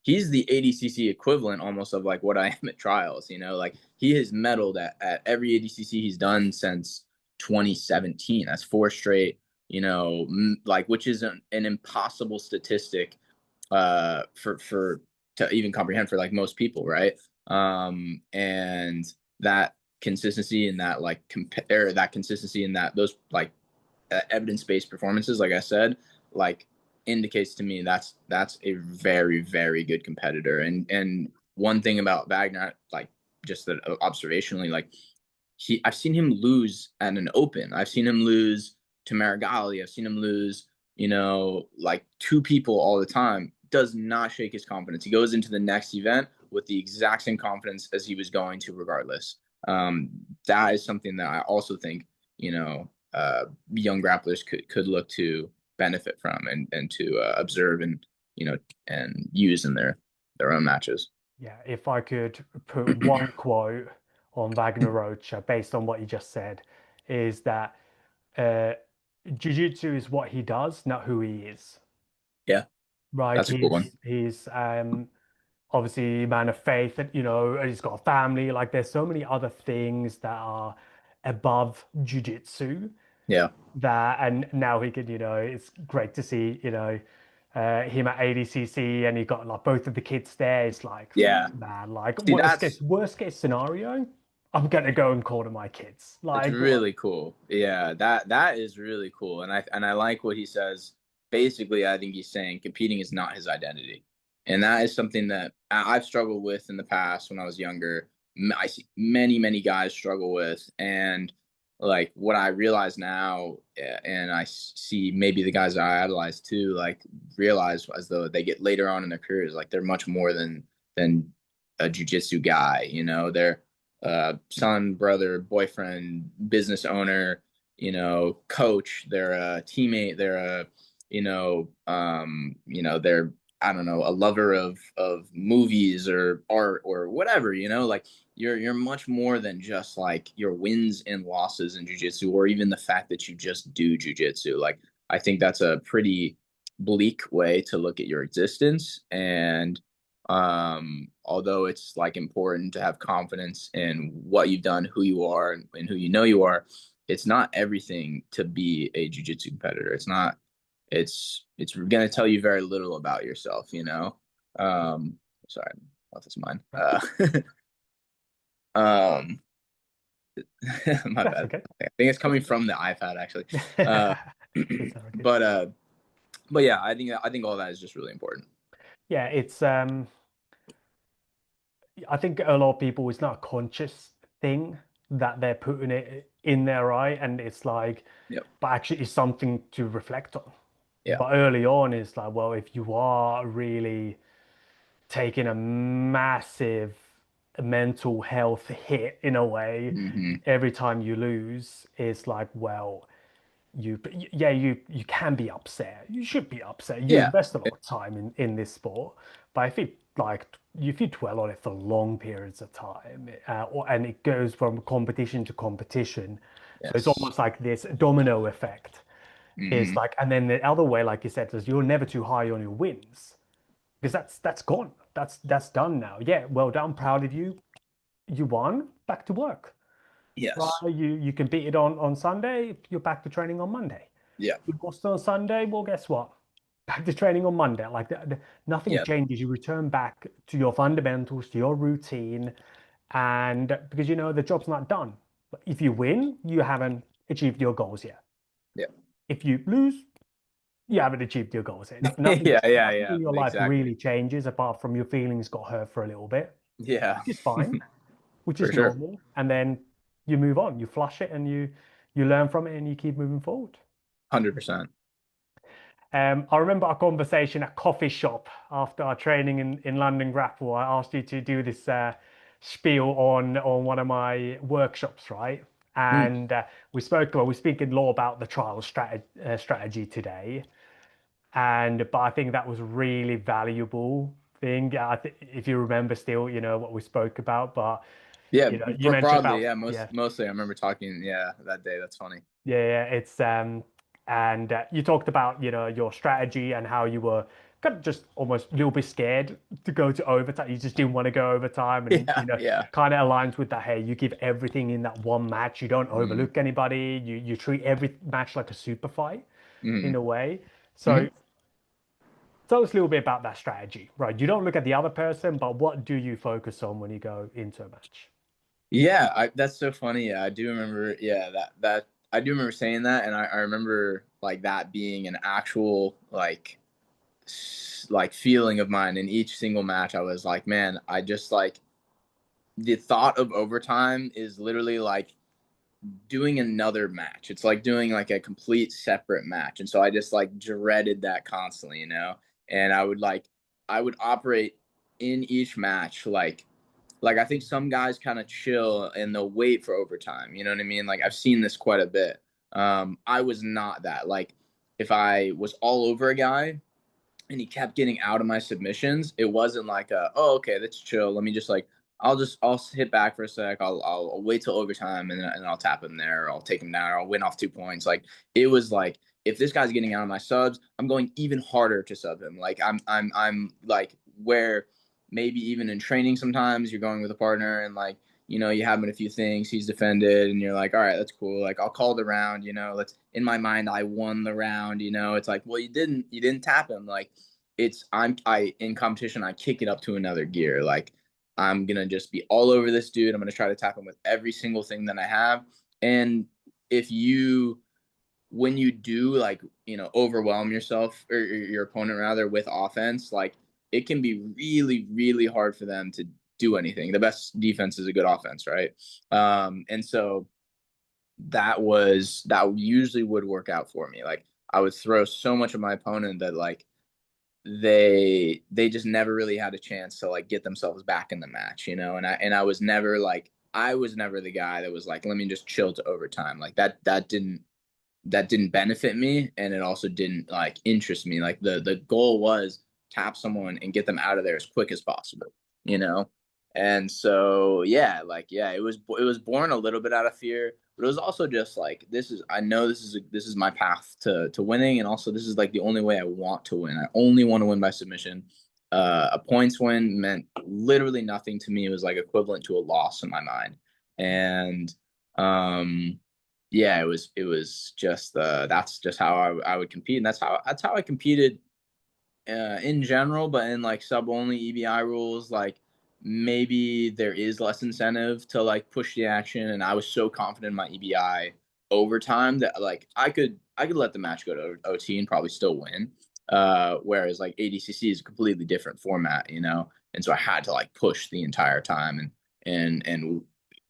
S2: He's the ADCC equivalent almost of like what I am at trials. You know, like he has medaled at every ADCC he's done since 2017. That's four straight. You know, like which is an impossible statistic for to even comprehend for like most people, right? And that consistency and that like compare that consistency and that those like evidence-based performances, like I said, like indicates to me that's a very very good competitor. And one thing about Wagner, like just that observationally, like I've seen him lose at an open. I've seen him lose to Marigali. I've seen him lose, you know, like two people all the time. Does not shake his confidence. He goes into the next event with the exact same confidence as he was going to, regardless. That is something that I also think, you know, young grapplers could look to benefit from and to observe and you know and use in their own matches.
S1: Yeah, if I could put one quote on Wagner Rocha based on what you just said, is that uh, jiu-jitsu is what he does, not who he is.
S2: Yeah,
S1: Right?
S2: that's a cool one.
S1: He's obviously a man of faith, and he's got a family. Like there's so many other things that are above jiu-jitsu
S2: Yeah,
S1: that, and now he can, it's great to see, him at ADCC, and he got like both of the kids there. It's like,
S2: yeah.
S1: man, like
S2: See,
S1: worst case scenario, I'm gonna go and call to my kids.
S2: that's
S1: Like, what?
S2: really cool. Yeah, that is really cool. And I like what he says. Basically, I think he's saying competing is not his identity. And that is something that I've struggled with in the past when I was younger. I see many guys struggle with, and like what I realize now, and I see maybe the guys that I idolize too, like realize as though they get later on in their careers, like they're much more than a jujitsu guy. You know, they're son, brother, boyfriend, business owner, you know, coach, they're a teammate, they're a, they're, I don't know, a lover of movies or art or whatever, you know, like you're much more than just like your wins and losses in jujitsu or even the fact that you just do jujitsu. Like I think that's a pretty bleak way to look at your existence. And although it's like important to have confidence in what you've done, who you are, and who you know you are, it's not everything to be a jiu-jitsu competitor. It's not. It's going to tell you very little about yourself, you know. Sorry, that's mine. Um, my
S1: That's
S2: bad.
S1: okay.
S2: I think it's
S1: That's
S2: coming from the iPad actually. Uh,
S1: it's all good.
S2: but uh, but yeah, I think all that is just really important.
S1: Yeah, I think a lot of people, it's not a conscious thing that they're putting it in their eye, and it's like,
S2: Yep.
S1: but actually it's something to reflect on.
S2: Yeah.
S1: But early on, it's like, well, if you are really taking a massive mental health hit in a way
S2: Hmm.
S1: every time you lose, it's like, well, yeah, you can be upset. You should be upset. You
S2: Yeah.
S1: invest a lot of time in this sport, but if you dwell on it for long periods of time, and it goes from competition to competition, so it's
S2: Yes.
S1: almost like this domino effect. Is
S2: Hmm.
S1: like, and then the other way, like you said, is you're never too high on your wins because that's gone. That's done now. Yeah, well done, proud of you. You won. Back to work. Right?
S2: Yes.
S1: You competed on Sunday. You're back to training on Monday.
S2: Yeah.
S1: You lost on Sunday. Well, guess what? Back to training on Monday. Like nothing
S2: Yeah.
S1: changes. You return back to your fundamentals, to your routine, And because you know the job's not done. If you win, you haven't achieved your goals yet.
S2: Yeah.
S1: If you lose, you haven't achieved your goals yet. Nothing,
S2: Yeah, yeah,
S1: nothing
S2: yeah,
S1: in your life
S2: exactly.
S1: really changes apart from your feelings got hurt for a little bit,
S2: Yeah,
S1: which is fine, which
S2: for
S1: is
S2: sure.
S1: normal. And then you move on, you flush it, and you learn from it, and you keep moving forward.
S2: 100%.
S1: I remember our conversation at coffee shop after our training in London Grapple. I asked you to do this spiel on one of my workshops, right?
S2: Mm.
S1: And we spoke, well, we speak in law about the trial strategy today. But I think that was really valuable thing. If you remember still, you know, what we spoke about, but
S2: Yeah,
S1: you know, you mentioned
S2: broadly,
S1: about,
S2: yeah,
S1: yeah,
S2: mostly I remember talking, yeah, that day. That's funny.
S1: yeah, it's and you talked about, you know, your strategy and how you were kind of just almost a little bit scared to go to overtime. You just didn't want to go overtime, and
S2: Yeah,
S1: you know,
S2: yeah.
S1: kind of aligns with that. Hey, you give everything in that one match. You don't
S2: Mm,
S1: overlook anybody. You treat every match like a super fight in
S2: mm,
S1: a way. So
S2: mm.
S1: tell us a little bit about that strategy, right? You don't look at the other person, but what do you focus on when you go into a match?
S2: Yeah, that's so funny. Yeah, I do remember. Yeah, that I do remember saying that, and I remember like that being an actual like feeling of mine in each single match. I was like, man, I just like the thought of overtime is literally like doing another match. It's like doing like a complete separate match. And so I just like dreaded that constantly, you know? And I would operate in each match like I think some guys kind of chill and they'll wait for overtime. You know what I mean? Like I've seen this quite a bit. I was not that. Like if I was all over a guy and he kept getting out of my submissions, it wasn't like oh okay, let's chill. Let me just like I'll hit back for a sec. I'll wait till overtime and I'll tap him there. Or I'll take him down. Or I'll win off 2 points. Like it was like if this guy's getting out of my subs, I'm going even harder to sub him. Like I'm like where maybe even in training sometimes you're going with a partner and like you know you have him in a few things he's defended and you're like all right that's cool like I'll call the round you know let's in my mind I won the round you know it's like well you didn't tap him like it's I in competition I kick it up to another gear like I'm gonna just be all over this dude I'm gonna try to tap him with every single thing that I have and if you when you do like you know overwhelm yourself or your opponent rather with offense like it can be really really hard for them to do anything the best defense is a good offense right and so that usually would work out for me like I would throw so much of my opponent that like they just never really had a chance to like get themselves back in the match you know and I was never the guy that was like let me just chill to overtime like that didn't benefit me and it also didn't like interest me like the goal was tap someone and get them out of there as quick as possible you know and so yeah it was born a little bit out of fear but it was also just like this is I know this is my path to winning and also this is like the only way I want to win I only want to win by submission a points win meant literally nothing to me it was like equivalent to a loss in my mind and yeah, it was just that's just how I would compete, and that's how I competed in general. But in like sub only EBI rules, like maybe there is less incentive to like push the action, and I was so confident in my EBI overtime that like I could let the match go to OT and probably still win. Whereas like ADCC is a completely different format, you know, and so I had to like push the entire time and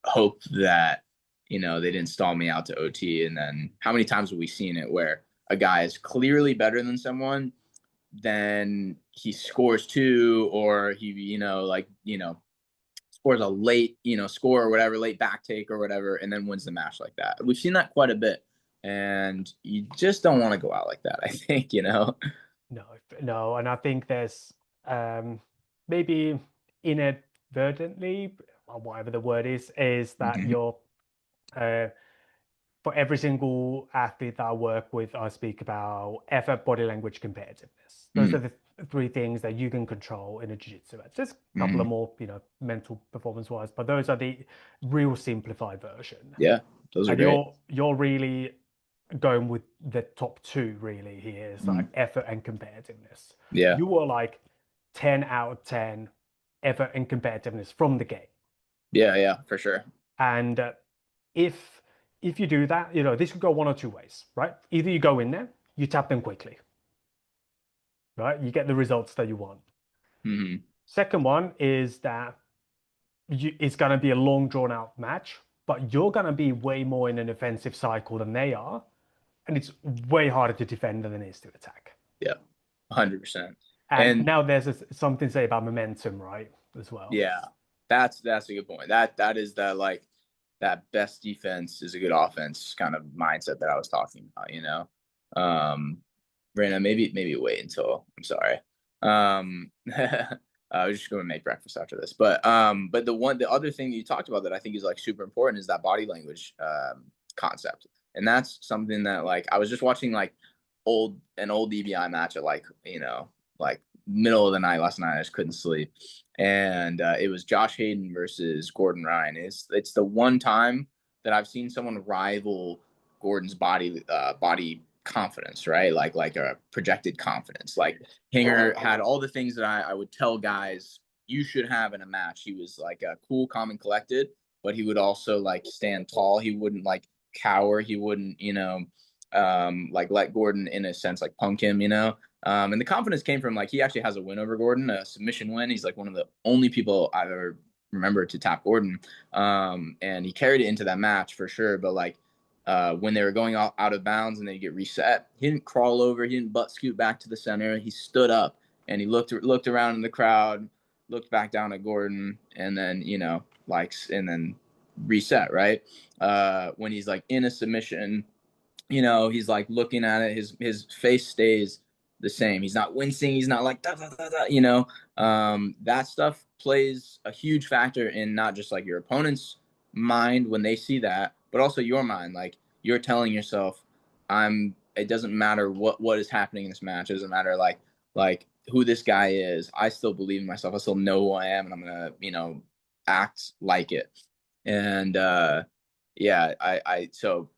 S2: hope that you know, they didn't stall me out to OT. And then how many times have we seen it where a guy is clearly better than someone, then he scores two, or he, scores a late, score or whatever, late back take or whatever, and then wins the match like that. We've seen that quite a bit. And you just don't want to go out like that, I think, you know?
S1: No, no, and I think there's maybe inadvertently, or whatever the word is that
S2: Mm-hmm.
S1: you're uh, for every single athlete that I work with, I speak about effort, body language, competitiveness. Those are the three things that you can control in a jiu-jitsu match. There's a couple
S2: Mm-hmm.
S1: of more, you know, mental performance wise, but those are the real simplified version.
S2: Yeah, those are
S1: And
S2: great.
S1: you're really going with the top two really here. It's
S2: Mm-hmm.
S1: like effort and competitiveness.
S2: Yeah.
S1: You were like 10 out of 10 effort and competitiveness from the gate.
S2: Yeah, for sure.
S1: And if if you do that, this could go one or two ways, right? Either you go in there, you tap them quickly, right? You get the results that you want.
S2: Hmm.
S1: Second one is that it's going to be a long drawn out match, but you're going to be way more in an offensive cycle than they are, and it's way harder to defend than it is to attack.
S2: Yeah, 100%.
S1: And
S2: And
S1: now there's something to say about momentum, right? As well.
S2: yeah, that's a good point. That is that like that best defense is a good offense kind of mindset that I was talking about, you know. Brandon, maybe wait until I'm sorry. I was just going to make breakfast after this, but the other thing that you talked about that I think is like super important is that body language concept, and that's something that like I was just watching like an old DBI match at like like middle of the night last night. I just couldn't sleep, and it was Josh Hayden versus Gordon Ryan. It's the one time that I've seen someone rival Gordon's body confidence, right? Like a projected confidence. Like Hinger had all the things that I would tell guys you should have in a match. He was like cool, calm, and collected, but he would also like stand tall. He wouldn't like cower. He wouldn't, like let Gordon in a sense like punk him, and the confidence came from like he actually has a win over Gordon, a submission win. He's like one of the only people I've ever remembered to tap Gordon, and he carried it into that match for sure. But like when they were going out of bounds and they get reset, he didn't crawl over, he didn't butt scoot back to the center. He stood up and he looked around in the crowd, looked back down at Gordon, and then and then reset. Right when he's like in a submission, he's like looking at it. His face stays the same. He's not wincing. He's not like da, da, da, that stuff plays a huge factor in not just like your opponent's mind when they see that, but also your mind. Like you're telling yourself, it doesn't matter what is happening in this match. It doesn't matter like who this guy is. I still believe in myself. I still know who I am, and I'm gonna act like it. And yeah, I so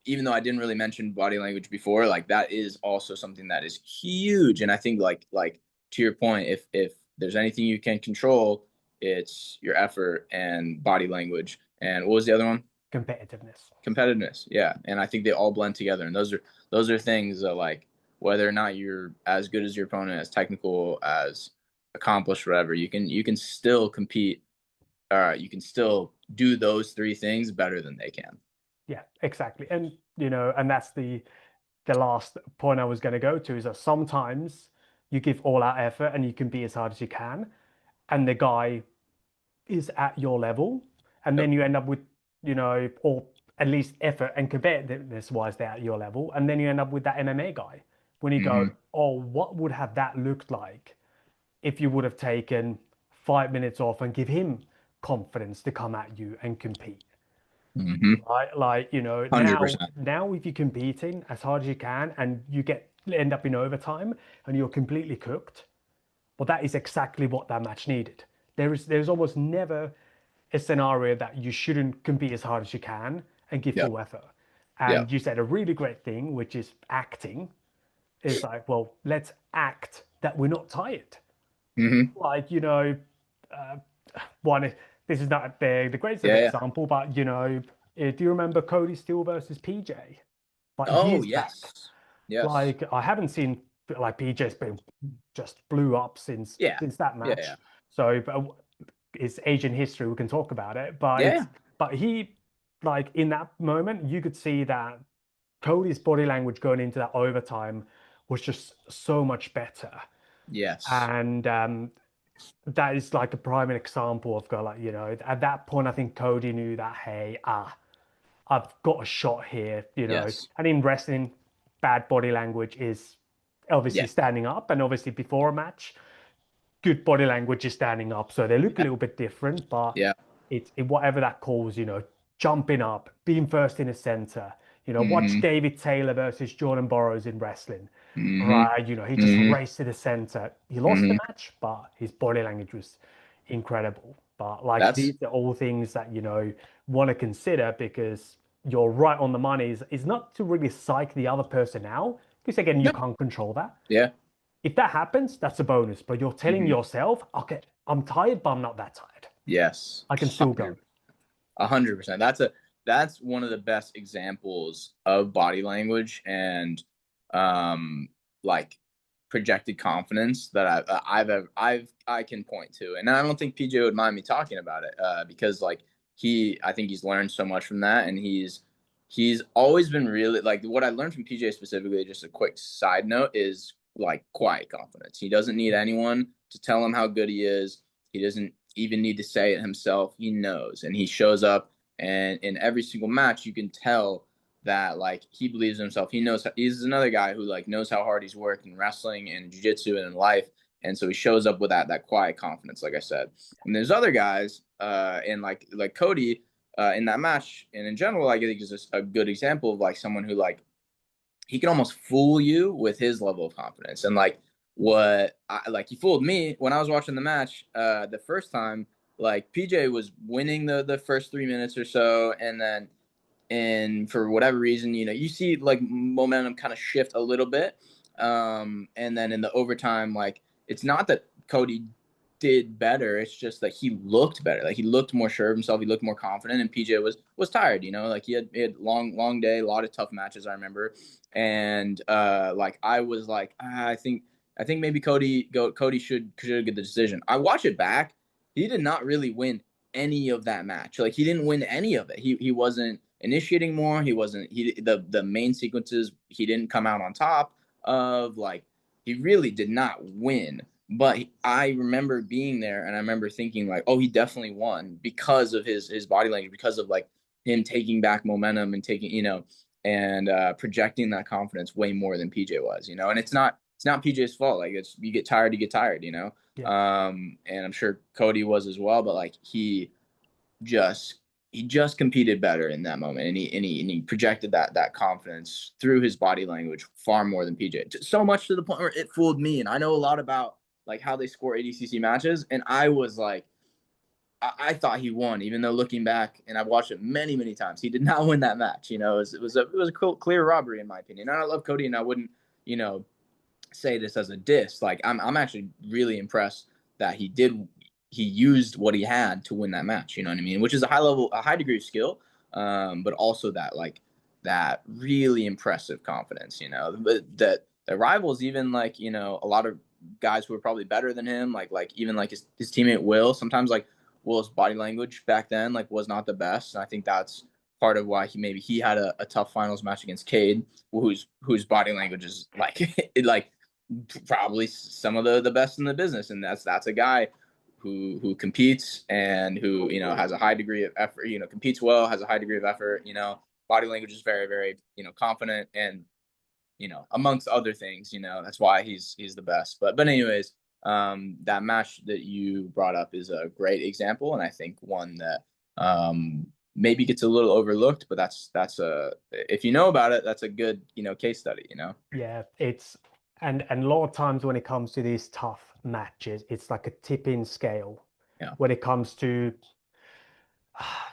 S2: even though I didn't really mention body language before, like that is also something that is huge. And I think like to your point, if there's anything you can control, it's your effort and body language. And what was the other one?
S1: Competitiveness.
S2: Competitiveness. Yeah. And I think they all blend together. And those are things that like whether or not you're as good as your opponent, as technical, as accomplished, whatever, you can still compete. You can still do those three things better than they can.
S1: Yeah, exactly. And and that's the last point I was going to go to is that sometimes you give all out effort and you can be as hard as you can, and the guy is at your level, and
S2: Yep.
S1: then you end up with, or at least effort and competitiveness wise, they're at your level, and then you end up with that MMA guy when you go,
S2: Mm-hmm.
S1: oh, what would have that looked like if you would have taken 5 minutes off and give him confidence to come at you and compete?
S2: Mm-hmm.
S1: Right? Like,
S2: 100%.
S1: now if you're competing as hard as you can and you end up in overtime and you're completely cooked, well, that is exactly what that match needed. There's almost never a scenario that you shouldn't compete as hard as you can and give
S2: Yep.
S1: full effort.
S2: Yep.
S1: And you said a really great thing, which is acting, is like, well, let's act that we're not tired.
S2: Mm-hmm.
S1: Like, uh, one, this is not the greatest of
S2: Yeah, yeah.
S1: example, but do you remember Cody Steele versus PJ? Like
S2: Oh,
S1: years back.
S2: yes. Yes.
S1: Like I haven't seen like PJ's been just blew up since
S2: Yeah.
S1: that
S2: Yeah, yeah.
S1: match. So, but it's Asian history. We can talk about it, but
S2: Yeah.
S1: he like in that moment you could see that Cody's body language going into that overtime was just so much better,
S2: Yes.
S1: and that is like a prime example of go like at that point I think Cody knew that hey I've got a shot here,
S2: Yes.
S1: and in wrestling, bad body language is obviously
S2: Yeah.
S1: standing up, and obviously before a match, good body language is standing up. So they look a
S2: Yeah.
S1: little bit different, but
S2: Yeah.
S1: it's whatever that calls, jumping up, being first in the center. Watch
S2: Mm-hmm.
S1: David Taylor versus Jordan Burroughs in wrestling.
S2: Mm-hmm.
S1: Right, he just
S2: Mm-hmm.
S1: raced to the center. He lost the
S2: Mm-hmm.
S1: match, but his body language was incredible. But like
S2: That's
S1: these are all things that want to consider because you're right on the money. Is not to really psych the other person out because again you
S2: no.
S1: can't control that.
S2: Yeah.
S1: If that happens, that's a bonus. But you're telling
S2: Mm-hmm.
S1: yourself, okay, I'm tired, but I'm not that tired.
S2: Yes.
S1: I can still go.
S2: 100%. That's one of the best examples of body language and um like projected confidence that I can point to. And I don't think PJ would mind me talking about it because like I think he's learned so much from that, and he's always been really like what I learned from PJ specifically, just a quick side note, is like quiet confidence. He doesn't need anyone to tell him how good he is. He doesn't even need to say it himself. He knows, and he shows up, and in every single match you can tell that like he believes in himself. He knows he's another guy who like knows how hard he's worked in wrestling and jiu-jitsu and in life, and so he shows up with that quiet confidence, like I said. And there's other guys and like Cody in that match, and in general, I think is a good example of like someone who like he can almost fool you with his level of confidence. And like like he fooled me when I was watching the match the first time. Like PJ was winning the first 3 minutes or so, and then for whatever reason, you see like momentum kind of shift a little bit, and then in the overtime, like it's not that Cody did better. It's just that he looked better. Like he looked more sure of himself. He looked more confident. And PJ was tired. Like he had long day, a lot of tough matches. I remember, and like I was like, I think maybe Cody should get the decision. I watch it back. He did not really win any of that match. Like he didn't win any of it. He wasn't initiating more. He wasn't. The main sequences he didn't come out on top of. Like he really did not win. But I remember being there, and I remember thinking like, oh, he definitely won because of his body language, because of like him taking back momentum and taking, and projecting that confidence way more than PJ was, And it's not PJ's fault. Like you get tired,
S1: Yeah.
S2: And I'm sure Cody was as well. But like he just competed better in that moment, and he projected that confidence through his body language far more than PJ. So much to the point where it fooled me. And I know a lot about like how they score ADCC matches, and I was like, I thought he won, even though looking back, and I've watched it many times, he did not win that match. It was a clear robbery in my opinion. And I love Cody, and I wouldn't say this as a diss. Like I'm actually really impressed that he used what he had to win that match. You know what I mean? Which is a high degree of skill, but also that really impressive confidence. That the rivals, even like a lot of guys who were probably better than him, like even like his teammate Will. Sometimes like Will's body language back then like was not the best, and I think that's part of why he had a tough finals match against Cade, whose body language is like like probably some of the best in the business, and that's a guy who competes and who has a high degree of effort, competes well, has a high degree of effort, body language is very very confident, and amongst other things, that's why he's the best. But anyways, that match that you brought up is a great example, and I think one that maybe gets a little overlooked, but that's a, if you know about it, that's a good case study.
S1: Yeah, and a lot of times when it comes to these tough matches, it's like a tipping scale
S2: Yeah.
S1: when it comes to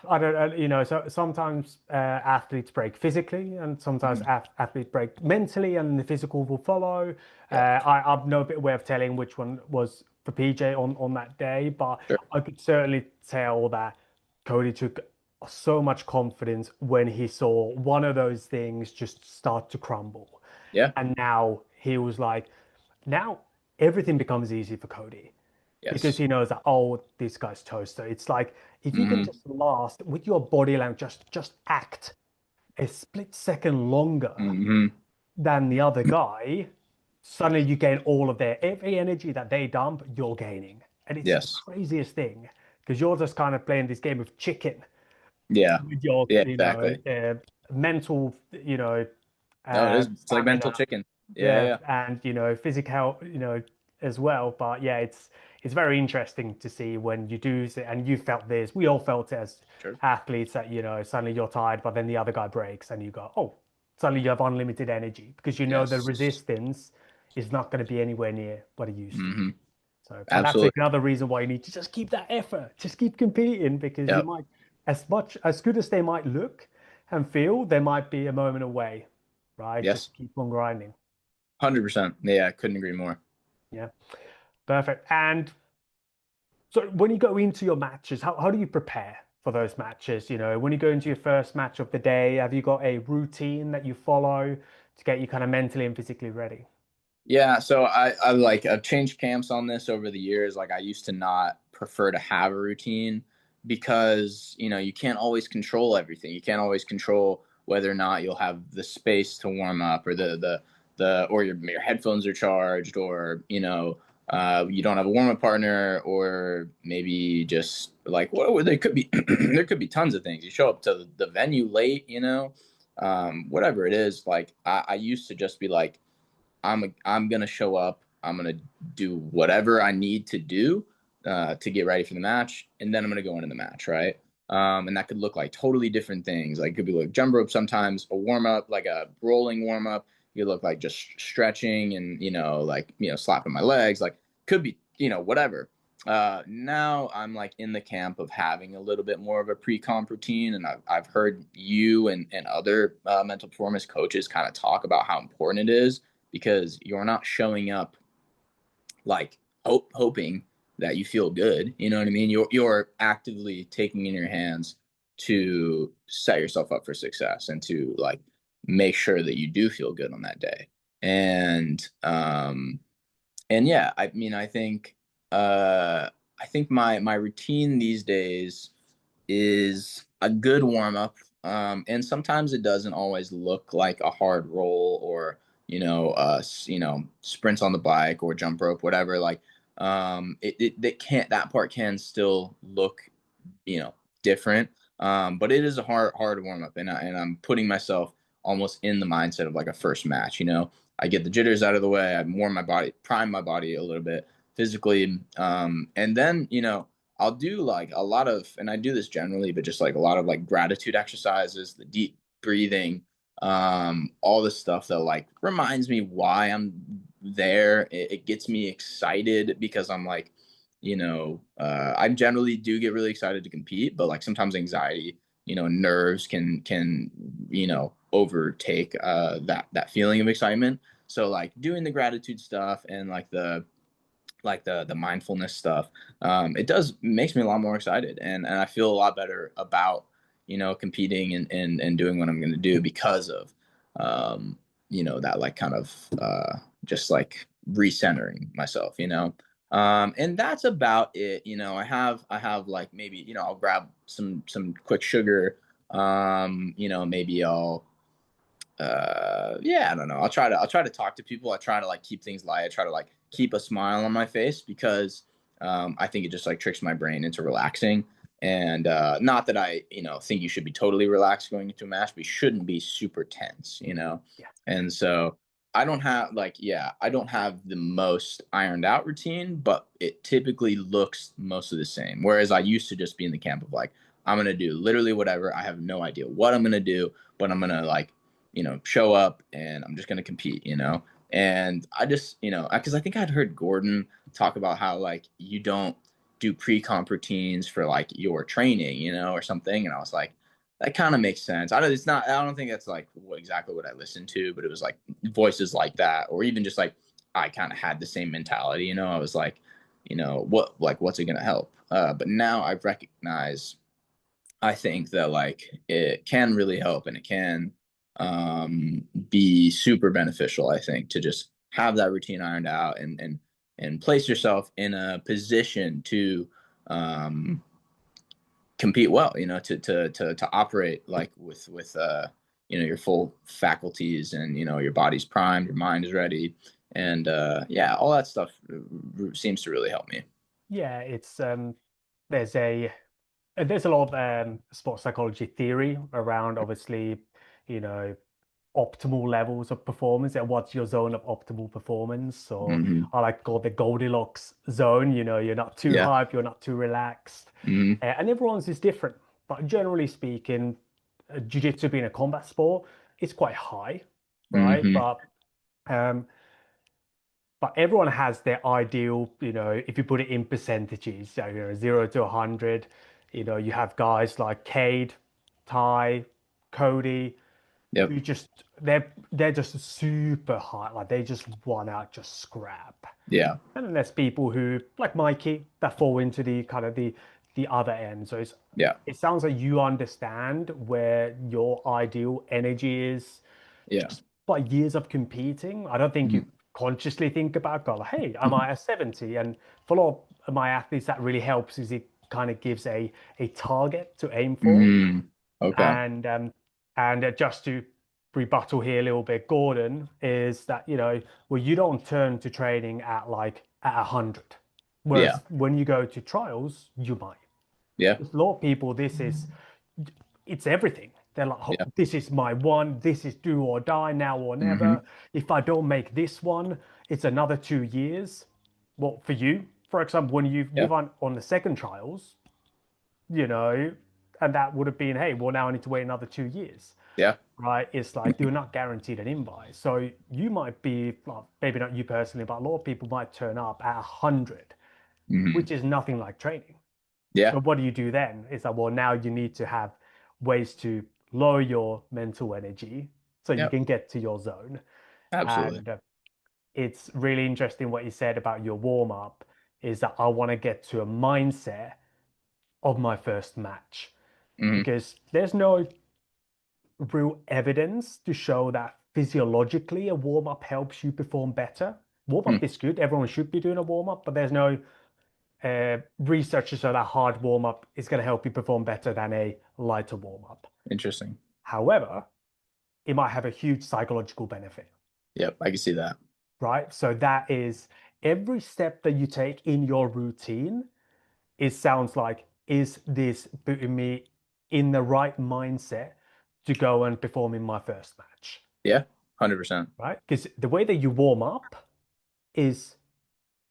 S1: I don't know, so sometimes athletes break physically, and sometimes athletes break mentally, and the physical will follow.
S2: Yeah.
S1: I've no way of telling which one was for PJ on that day, but
S2: Sure.
S1: I could certainly tell that Cody took so much confidence when he saw one of those things just start to crumble.
S2: Yeah.
S1: And now he was like, now everything becomes easy for Cody because
S2: Yes.
S1: he knows that, oh, this guy's toast. So it's like if you can
S2: Mm-hmm.
S1: just last with your body language, just act a split second longer
S2: Mm-hmm.
S1: than the other guy, suddenly you gain all of their every energy that they dump, you're gaining. And it's the
S2: Yes.
S1: craziest thing because you're just kind of playing this game of chicken
S2: Yeah.
S1: with your,
S2: Yeah. Exactly.
S1: mental,
S2: No, it is. It's like mental
S1: stamina.
S2: chicken. Yeah.
S1: Yeah,
S2: Yeah.
S1: and physical, as well. But yeah, it's very interesting to see when you do see, and you felt this. We all felt it as
S2: Sure.
S1: athletes that suddenly you're tired, but then the other guy breaks, and you go, oh, suddenly you have unlimited energy because the
S2: Yes.
S1: resistance is not going to be anywhere near what it used to be.
S2: Mm-hmm.
S1: So, but that's
S2: Absolutely.
S1: another reason why you need to just keep that effort, just keep competing because you
S2: Yep.
S1: might, as good as they might look and feel, they might be a moment away, right?
S2: Yes.
S1: Just keep on grinding.
S2: 100%. Yeah. I couldn't agree more.
S1: Yeah, perfect. And So when you go into your matches, how do you prepare for those matches? You know, when you go into your first match of the day, have you got a routine that you follow to get you kind of mentally and physically ready?
S2: Yeah, so I like I've changed camps on this over the years. Like I used to not prefer to have a routine because, you can't always control everything. You can't always control whether or not you'll have the space to warm up or the or your headphones are charged or, you don't have a warm up partner or maybe just like what there could be there could be tons of things. You show up to the venue late, whatever it is. Like I used to just be like I'm gonna show up. I'm gonna do whatever I need to do to get ready for the match, and then I'm gonna go into the match, right? And that could look like totally different things. Like it could be like jump rope sometimes, a warm up, like a rolling warm up. It could look like just stretching and like slapping my legs. Like could be whatever. Now I'm like in the camp of having a little bit more of a pre-comp routine, and I've heard you and other mental performance coaches kind of talk about how important it is because you're not showing up like hoping that you feel good. You know what I mean? You're actively taking in your hands to set yourself up for success and to like make sure that you do feel good on that day. And yeah, I mean, I think my routine these days is a good warm up. And sometimes it doesn't always look like a hard roll or sprints on the bike or jump rope, whatever. Like that part can still look different. But it is a hard warm up, and I'm putting myself almost in the mindset of like a first match. I get the jitters out of the way. I warm my body, prime my body a little bit physically, and then I'll do like a lot of, and I do this generally, but just like a lot of like gratitude exercises, the deep breathing, all this stuff that like reminds me why I'm there. It gets me excited because I'm like, I generally do get really excited to compete, but like sometimes anxiety, nerves can overtake that feeling of excitement. So like doing the gratitude stuff and like the mindfulness stuff, it does makes me a lot more excited, and I feel a lot better about competing and doing what I'm going to do because of that like kind of just like recentering myself, and that's about it. I have like maybe I'll grab some quick sugar, maybe I'll yeah, I don't know. I'll try to talk to people. I try to like keep things light. I try to like keep a smile on my face because I think it just like tricks my brain into relaxing. And not that I think you should be totally relaxed going into a match, but you shouldn't be super tense.
S1: Yeah.
S2: And so I don't have the most ironed out routine, but it typically looks mostly the same. Whereas I used to just be in the camp of like, I'm gonna do literally whatever. I have no idea what I'm gonna do, but I'm gonna like show up and I'm just going to compete. And I just, because I think I'd heard Gordon talk about how like you don't do pre-comp routines for like your training, or something. And I was like, that kind of makes sense. I don't think that's like exactly what I listened to, but it was like voices like that, or even just like, I kind of had the same mentality, I was like, what's it going to help? But now I recognize I think that like it can really help and it can be super beneficial. I think to just have that routine ironed out and place yourself in a position to um, compete well. To operate like with your full faculties and your body's primed, your mind is ready, and yeah, all that stuff seems to really help me.
S1: Yeah, it's there's a there's a lot of sports psychology theory around obviously, you know, optimal levels of performance and what's your zone of optimal performance. So
S2: Hmm.
S1: I like to call it the Goldilocks zone. You're not too
S2: Yeah.
S1: hype, you're not too relaxed.
S2: Hmm.
S1: And everyone's is different. But generally speaking, jiu-jitsu being a combat sport, it's quite high, right?
S2: Hmm.
S1: Um, but everyone has their ideal, if you put it in percentages, so, 0 to 100, you have guys like Cade, Ty, Cody,
S2: Yep.
S1: who just they're just super high, like they just want out, just scrap.
S2: Yeah.
S1: And then there's people who, like Mikey, that fall into the kind of the other end. So
S2: Yeah.
S1: it sounds like you understand where your ideal energy is
S2: Yeah.
S1: just by years of competing. I don't think you
S2: Mhm.
S1: consciously think about, God, like, hey, am I at 70? And for a lot of my athletes, that really helps is it kind of gives a target to aim for.
S2: Mhm. Okay.
S1: And just to rebuttal here a little bit, Gordon, is that, well, you don't turn to training at like at 100.
S2: Yeah.
S1: Whereas when you go to trials, you might.
S2: Yeah.
S1: With a lot of people, it's everything. They're like, oh,
S2: Yeah.
S1: this is my one, this is do or die, now or never.
S2: Hmm.
S1: If I don't make this one, it's another 2 years. Well, for you, for example, when
S2: Yeah.
S1: you've on the second trials, you know, and that would have been, hey, well, now I need to wait another 2 years,
S2: Yeah.
S1: right? It's like you're not guaranteed an invite. So you might be, well, maybe not you personally, but a lot of people might turn up at 100,
S2: Hmm.
S1: which is nothing like training.
S2: Yeah.
S1: So what do you do then? It's like, well, now you need to have ways to lower your mental energy so you
S2: Yeah.
S1: can get to your zone.
S2: Absolutely.
S1: And it's really interesting what you said about your warm up is that I want to get to a mindset of my first match
S2: Hmm.
S1: because there's no real evidence to show that physiologically a warm up helps you perform better. Warm up is good. Everyone should be doing a warm up, but there's no research to show that hard warm up is going to help you perform better than a lighter warm up.
S2: Interesting.
S1: However, it might have a huge psychological benefit,
S2: Yep. I can see that.
S1: right? So that is every step that you take in your routine, it sounds like, is this putting me in the right mindset to go and perform in my first match,
S2: Yeah. 100%.
S1: right? Because the way that you warm up is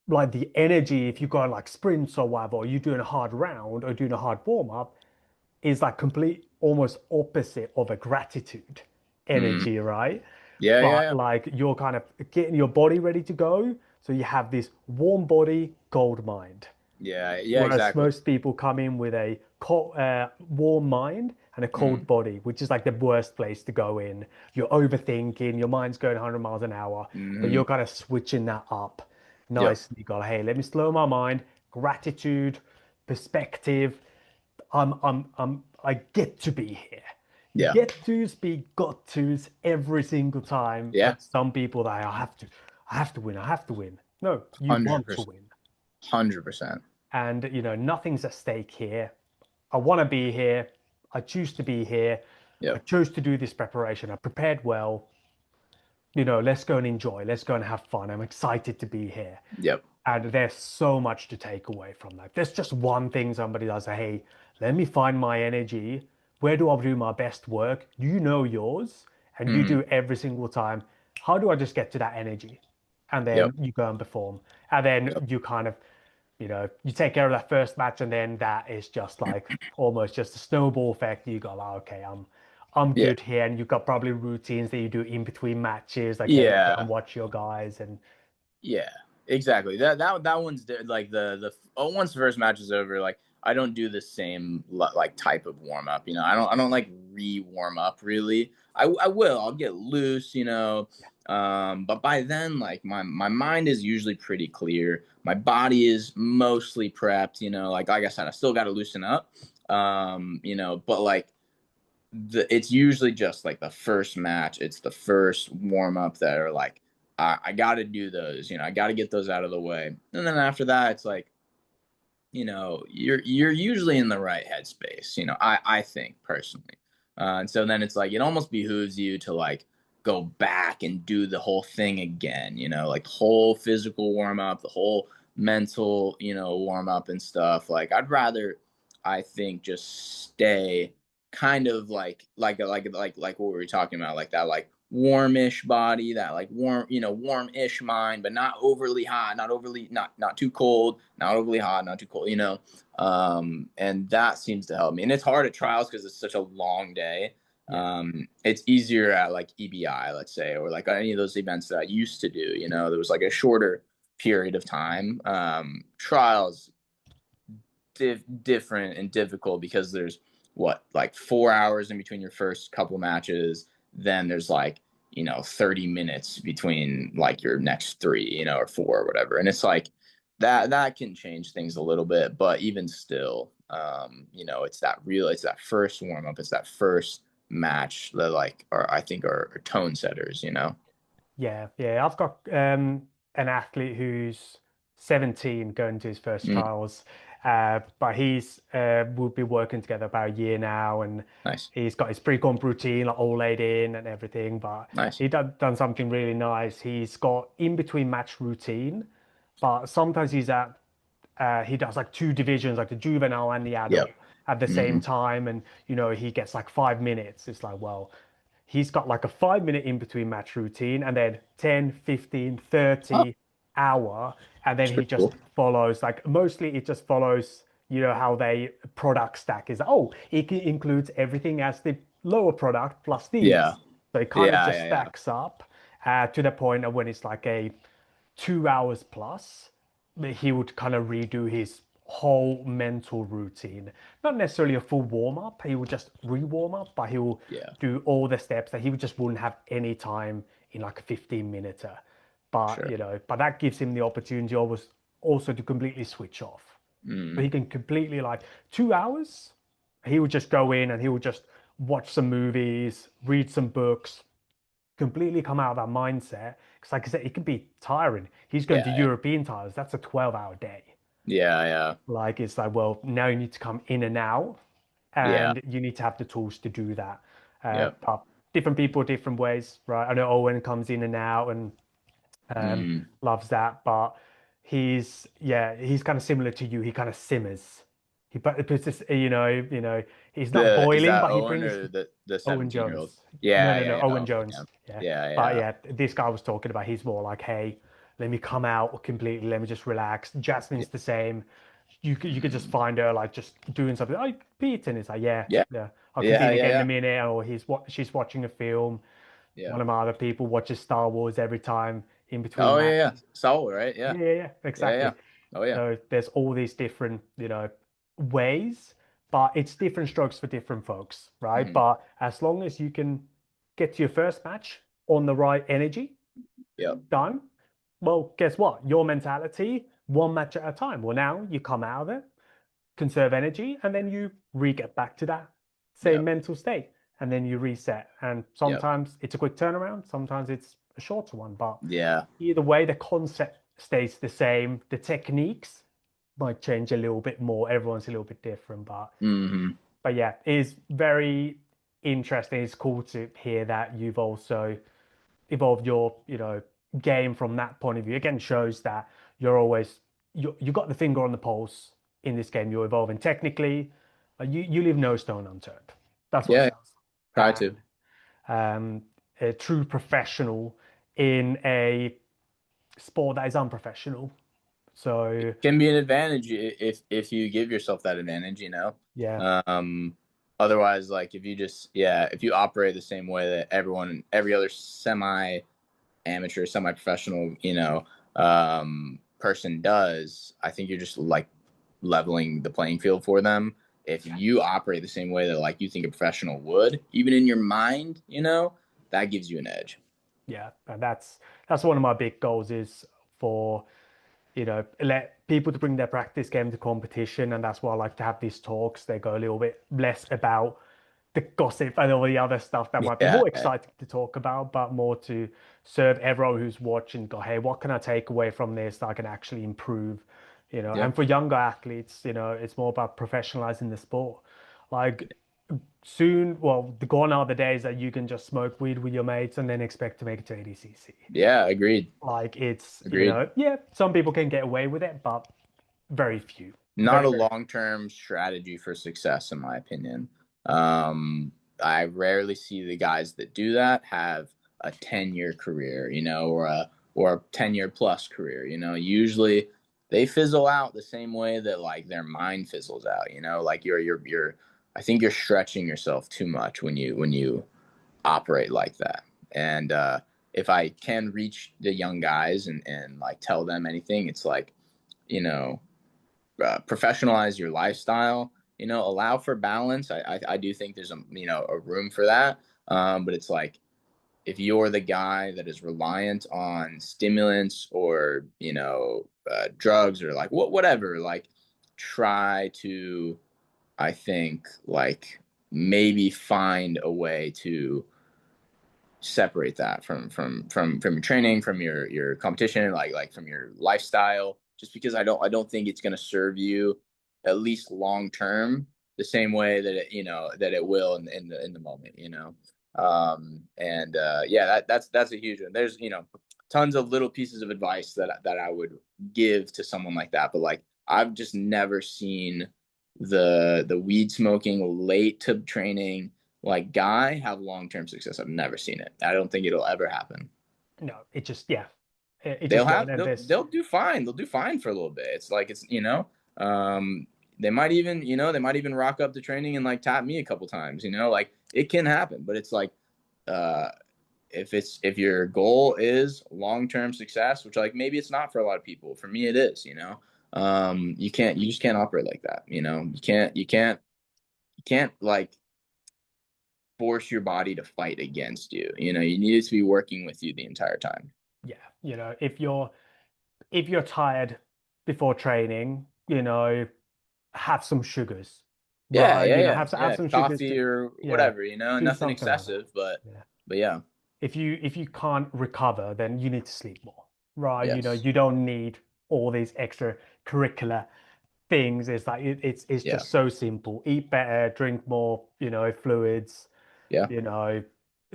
S1: like the energy, if you go on like sprints or whatever, or you're doing a hard round or doing a hard warm up, is like complete almost opposite of a gratitude
S2: Hmm.
S1: energy, right?
S2: Yeah. Yeah.
S1: But
S2: Yeah.
S1: like you're kind of getting your body ready to go. So you have this warm body, cold mind.
S2: Yeah. Yeah.
S1: Whereas
S2: Exactly.
S1: most people come in with a warm mind and a cold
S2: Hmm.
S1: body, which is like the worst place to go in. You're overthinking, your mind's going 100 miles an hour, but
S2: Hmm.
S1: you're kind of switching that up
S2: Yep.
S1: nicely. You go, hey, let me slow my mind, gratitude, perspective. I get to be here.
S2: Yeah.
S1: Get tos be got tos every single time,
S2: Yeah.
S1: but some people that I have to win, I have to win. No, you want to
S2: 100%.
S1: win.
S2: 100%.
S1: And nothing's at stake here. I want to be here. I choose to be here. I
S2: Yep.
S1: chose to do this preparation. I prepared well. Let's go and enjoy. Let's go and have fun. I'm excited to be here.
S2: Yep.
S1: And there's so much to take away from that. There's just one thing somebody does. Say, hey, let me find my energy. Where do I do my best work? You know yours, and you
S2: Hmm.
S1: do every single time. How do I just get to that energy? And then
S2: Yep.
S1: you go and perform. And then
S2: Yep.
S1: you kind of, you take care of that first match, and then that is just like almost just a snowball effect. You go, like, okay, I'm
S2: Yeah.
S1: good here, and you've got probably routines that you do in between matches, like, hey, go and
S2: Yeah.
S1: watch your guys, and
S2: Yeah, exactly. That one's like once the first match is over, like I don't do the same like type of warm up. I don't like re warm up really. I will. I'll get loose. But by then, like my mind is usually pretty clear. My body is mostly prepped. Like I said, I still got to loosen up. But like it's usually just like the first match. It's the first warm up that are like I got to do those. I got to get those out of the way, and then after that, it's like you're usually in the right headspace. I think personally, and so then it's like it almost behooves you to like go back and do the whole thing again. Like the whole physical warm up, the whole mental warm up and stuff. Like I'd rather I think just stay kind of like what we were talking about, like that like warmish body, that like warmish mind, but not overly hot, not too cold, not overly hot, not too cold, and that seems to help me. And it's hard at trials because it's such a long day.
S1: yeah.
S2: It's easier at like EBI, let's say, or like any of those events that I used to do. There was like a shorter period of time. Trials different and difficult because there's what like 4 hours in between your first couple matches, then there's like, 30 minutes between like your next three, or four or whatever. And it's like that can change things a little bit, but even still, it's that first warm up, it's that first match that like are I think are tone setters.
S1: Yeah, yeah. I've got an athlete who's 17 going to his first
S2: Mm,
S1: trials, but he's we'll be working together about a year now, and
S2: nice,
S1: he's got his pre-comp routine like all laid in and everything. But
S2: nice.
S1: he done something really nice. He's got in between match routine, but sometimes he does like two divisions, like the juvenile and the
S2: Yep.
S1: adult at the same
S2: Hmm.
S1: time, and he gets like 5 minutes. It's like, well, he's got like a 5 minute in between match routine and then 10, 15,
S2: Oh,
S1: 30 hour. And then
S2: it's
S1: he
S2: pretty
S1: just
S2: cool.
S1: follows, like mostly it just follows, how they product stack is. Oh, it includes everything as the lower product plus
S2: Yeah,
S1: these. So it kind of
S2: yeah,
S1: just
S2: yeah, yeah.
S1: stacks up to the point of when it's like a 2 hours plus, he would kind of redo his whole mental routine. Not necessarily a full warm up, he would just re-warm up, but he will
S2: Yeah,
S1: do all the steps that he would just wouldn't have any time in like a 15 minute. But
S2: sure.
S1: but that gives him the opportunity always also to completely switch off. So
S2: Mm,
S1: he can completely like 2 hours, he would just go in and he would just watch some movies, read some books, completely come out of that mindset. Because, like I said, it can be tiring. He's going to
S2: yeah,
S1: European tires. That's a 12-hour day.
S2: yeah, yeah,
S1: Like, it's like, well, now you need to come in and out,
S2: yeah,
S1: and you need to have the tools to do that.
S2: yeah.
S1: But different people, different ways, right? I know Owen comes in and out and
S2: Mm.
S1: loves that, but he's kind of similar to you. He kind of simmers. He puts this, he's not
S2: Is
S1: boiling,
S2: that
S1: but he
S2: Owen
S1: brings
S2: or the
S1: Owen
S2: 17-year-old?
S1: Jones. No,
S2: Yeah,
S1: no,
S2: yeah,
S1: no.
S2: yeah.
S1: Owen
S2: Okay, yeah,
S1: Jones. Yeah.
S2: yeah,
S1: But
S2: yeah,
S1: yeah, this guy I was talking about, he's more like, hey, let me come out completely. Let me just relax.
S2: yeah.
S1: Jasmine's the same. You could just
S2: Mm.
S1: find her like just doing something. Oh, Pete, and it's like, yeah,
S2: Yeah,
S1: yeah. I'll
S2: yeah,
S1: completely
S2: yeah,
S1: get in a
S2: yeah,
S1: minute. Or she's watching a film.
S2: yeah.
S1: One of my other people watches Star Wars every time in between
S2: Oh yeah, yeah.
S1: matches.
S2: Saul, right? Yeah,
S1: Yeah, yeah, yeah,
S2: yeah,
S1: exactly.
S2: yeah. Oh yeah.
S1: So there's all these different, ways, but it's different strokes for different folks, right?
S2: Hmm.
S1: But as long as you can get to your first match on the right energy,
S2: Yep,
S1: done. Well, guess what? Your mentality, one match at a time. Well, now you come out of it, conserve energy, and then you re-get back to that same
S2: yep,
S1: mental state, and then you reset. And
S2: yep.
S1: sometimes it's a quick turnaround, sometimes it's a shorter one, but
S2: Yeah.
S1: either way, the concept stays the same. The techniques might change a little bit more. Everyone's a little bit different,
S2: Hmm.
S1: but yeah, it is very interesting. It's cool to hear that you've also evolved your, game from that point of view. Again, shows that you're always you got the finger on the pulse in this game. You're evolving technically. You leave no stone unturned. That's what
S2: Yeah.
S1: sounds.
S2: Try
S1: And
S2: to.
S1: a true professional in a sport that is unprofessional. So
S2: Can be an advantage if you give yourself that advantage.
S1: yeah,
S2: Um, Otherwise, like if you operate the same way that every other semi amateur, semi professional, person does, I think you're just like leveling the playing field for them. If
S1: yeah,
S2: you operate the same way that like you think a professional would, even in your mind, that gives you an edge.
S1: yeah. And that's one of my big goals is for let people to bring their practice game to competition, and that's why I like to have these talks. They go a little bit less about the gossip and all the other stuff that might be
S2: Yeah,
S1: more exciting to talk about, but more to serve everyone who's watching. Go, hey, what can I take away from this that I can actually improve?
S2: yeah,
S1: And for younger athletes, it's more about professionalizing the sport. Like soon, well, the gone are the days that you can just smoke weed with your mates and then expect to make it to ADCC.
S2: yeah. Agreed,
S1: Like it's,
S2: agreed.
S1: yeah, some people can get away with it, but very few.
S2: Not
S1: Very,
S2: a
S1: very.
S2: long-term strategy for success, in my opinion. Um, I rarely see the guys that do that have a 10-year career, or a 10-year plus career. Usually they fizzle out the same way that like their mind fizzles out. Like you're. I think you're stretching yourself too much when you operate like that. And if I can reach the young guys and like tell them anything, it's like, you know, professionalize your lifestyle. Allow for balance. I do think there's a room for that. But it's like if you're the guy that is reliant on stimulants or, drugs or like whatever, like try to, I think, like maybe find a way to separate that from your training, from your competition, like from your lifestyle, just because I don't think it's going to serve you, at least long term, the same way that it will in the moment, and yeah, that's a huge one. There's tons of little pieces of advice that I would give to someone like that, but like I've just never seen the weed smoking late to training like guy have long-term success. I've never seen it. I don't think it'll ever happen.
S1: No, it just, yeah, it
S2: They'll
S1: just won't.
S2: have
S1: And
S2: they'll
S1: this,
S2: they'll do fine. They'll do fine for a little bit. It's like um they might even rock up to training and like tap me a couple times, like it can happen, but it's like uh if your goal is long-term success, which like maybe it's not for a lot of people. For me it is, you just can't operate like that, you can't like force your body to fight against you. You need it to be working with you the entire time.
S1: yeah, if you're tired before training, have some sugars,
S2: Yeah,
S1: right?
S2: yeah, yeah,
S1: Have
S2: yeah.
S1: some sugars
S2: Coffee
S1: to,
S2: or
S1: yeah,
S2: whatever,
S1: do
S2: nothing
S1: something like that.
S2: excessive, but
S1: Yeah.
S2: but yeah.
S1: If you can't recover, then you need to sleep more, right?
S2: Yes.
S1: You don't need all these extra curricular things. It's like it's
S2: Yeah.
S1: just so simple. Eat better, drink more, fluids,
S2: Yeah.
S1: you know,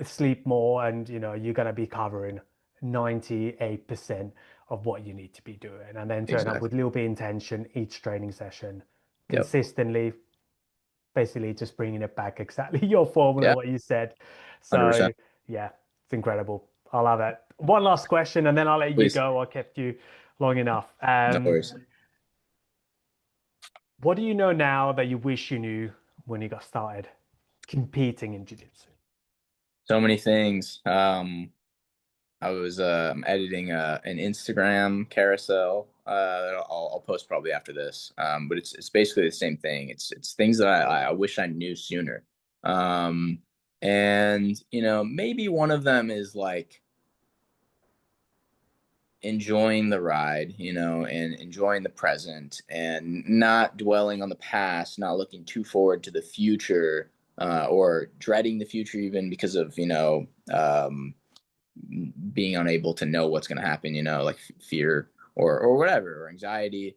S1: sleep more, and you're gonna be covering 98% of what you need to be doing. And then turn up with
S2: Exactly.
S1: a little bit of intention each training session,
S2: Yep.
S1: consistently, basically just bringing it back exactly your formula,
S2: Yeah.
S1: what you said. So
S2: 100%.
S1: yeah, it's incredible. I'll have it. One last question, and then I'll let you
S2: Please.
S1: go. I kept you long enough.
S2: No worries.
S1: What do you know now that you wish you knew when you got started competing in jiu-jitsu?
S2: So many things. I was editing an Instagram carousel that I'll post probably after this. But it's basically the same thing. It's things that I wish I knew sooner. Um, and maybe one of them is like enjoying the ride, and enjoying the present and not dwelling on the past, not looking too forward to the future, or dreading the future even because of, being unable to know what's going to happen, like fear or whatever, or anxiety.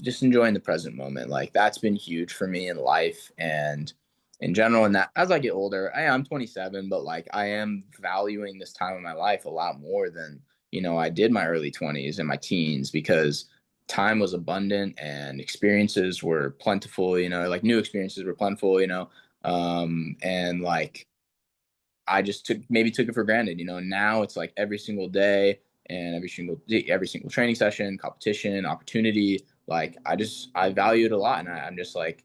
S2: Just enjoying the present moment. Like that's been huge for me in life and in general. And that as I get older, I'm 27, but like I am valuing this time of my life a lot more than, I did my early 20s and my teens, because time was abundant and experiences were plentiful, like new experiences were plentiful, and like I just took it for granted. Now it's like every single day and every single training session, competition, opportunity. Like I value it a lot, and I'm just like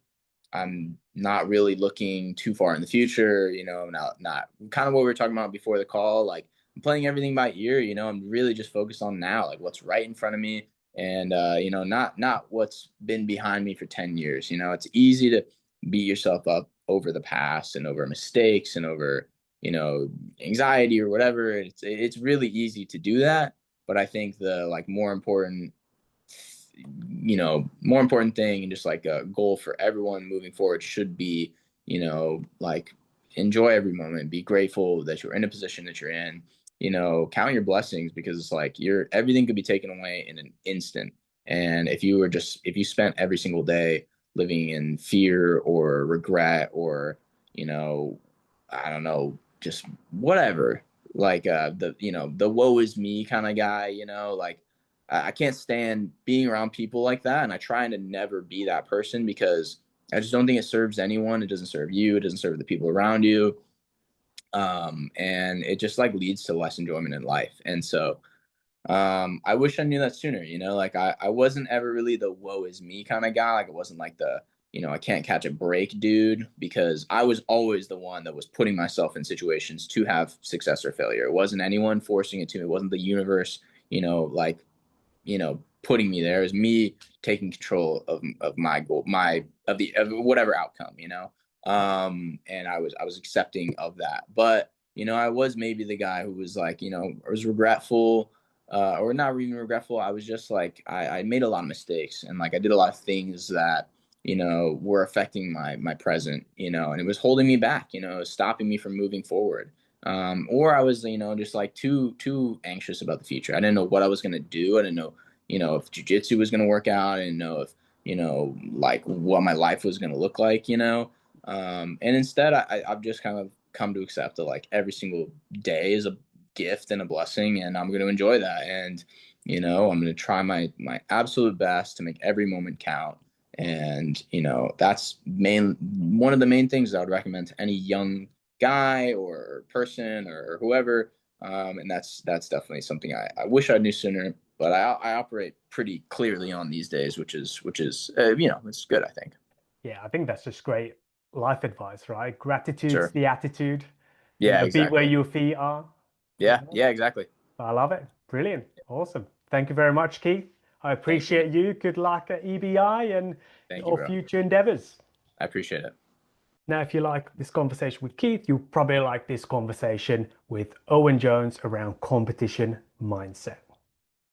S2: I'm not really looking too far in the future. Not kind of what we were talking about before the call. Like I'm playing everything by ear. I'm really just focused on now, like what's right in front of me, and not what's been behind me for 10 years. It's easy to beat yourself up over the past and over mistakes and over anxiety or whatever. It's really easy to do that, but I think the like more important thing and just like a goal for everyone moving forward should be, like enjoy every moment, be grateful that you're in a position that you're in, count your blessings, because it's like everything could be taken away in an instant. And if you spent every single day living in fear or regret or, you know, I don't know, just whatever, like the woe is me kind of guy, like I can't stand being around people like that, and I try to never be that person, because I just don't think it serves anyone. It doesn't serve you. It doesn't serve the people around you, and it just like leads to less enjoyment in life. And so I wish I knew that sooner. Like I wasn't ever really the woe is me kind of guy. Like it wasn't like the I can't catch a break dude, because I was always the one that was putting myself in situations to have success or failure. It wasn't anyone forcing it to me. It wasn't the universe, like putting me there. Is me taking control of my goal, of whatever outcome, and I was accepting of that. But I was maybe the guy who was like, I was regretful, or not even regretful. I was just like, I made a lot of mistakes, and like I did a lot of things that, were affecting my present, and it was holding me back, stopping me from moving forward. Or I was, just like too anxious about the future. I didn't know what I was gonna do. I didn't know, if jujitsu was gonna work out. I didn't know if, like what my life was gonna look like. And instead, I've just kind of come to accept that like every single day is a gift and a blessing, and I'm going to enjoy that. And I'm going to try my absolute best to make every moment count. And that's one of the main things I would recommend to any young guy or person or whoever. And that's definitely something I wish I knew sooner, but I operate pretty clearly on these days, which is it's good, I think.
S1: Yeah, I think that's just great life advice, right? Gratitude's
S2: Sure.
S1: the attitude.
S2: Yeah,
S1: Be where
S2: exactly.
S1: your feet are.
S2: Yeah, yeah, exactly.
S1: I love it. Brilliant. Awesome. Thank you very much, Keith. I
S2: Thank you.
S1: appreciate you. Good luck at EBI and
S2: Thank you,
S1: all
S2: bro.
S1: future endeavors.
S2: I appreciate it.
S1: Now, if you like this conversation with Keith, you'll probably like this conversation with Owen Jones around competition mindset.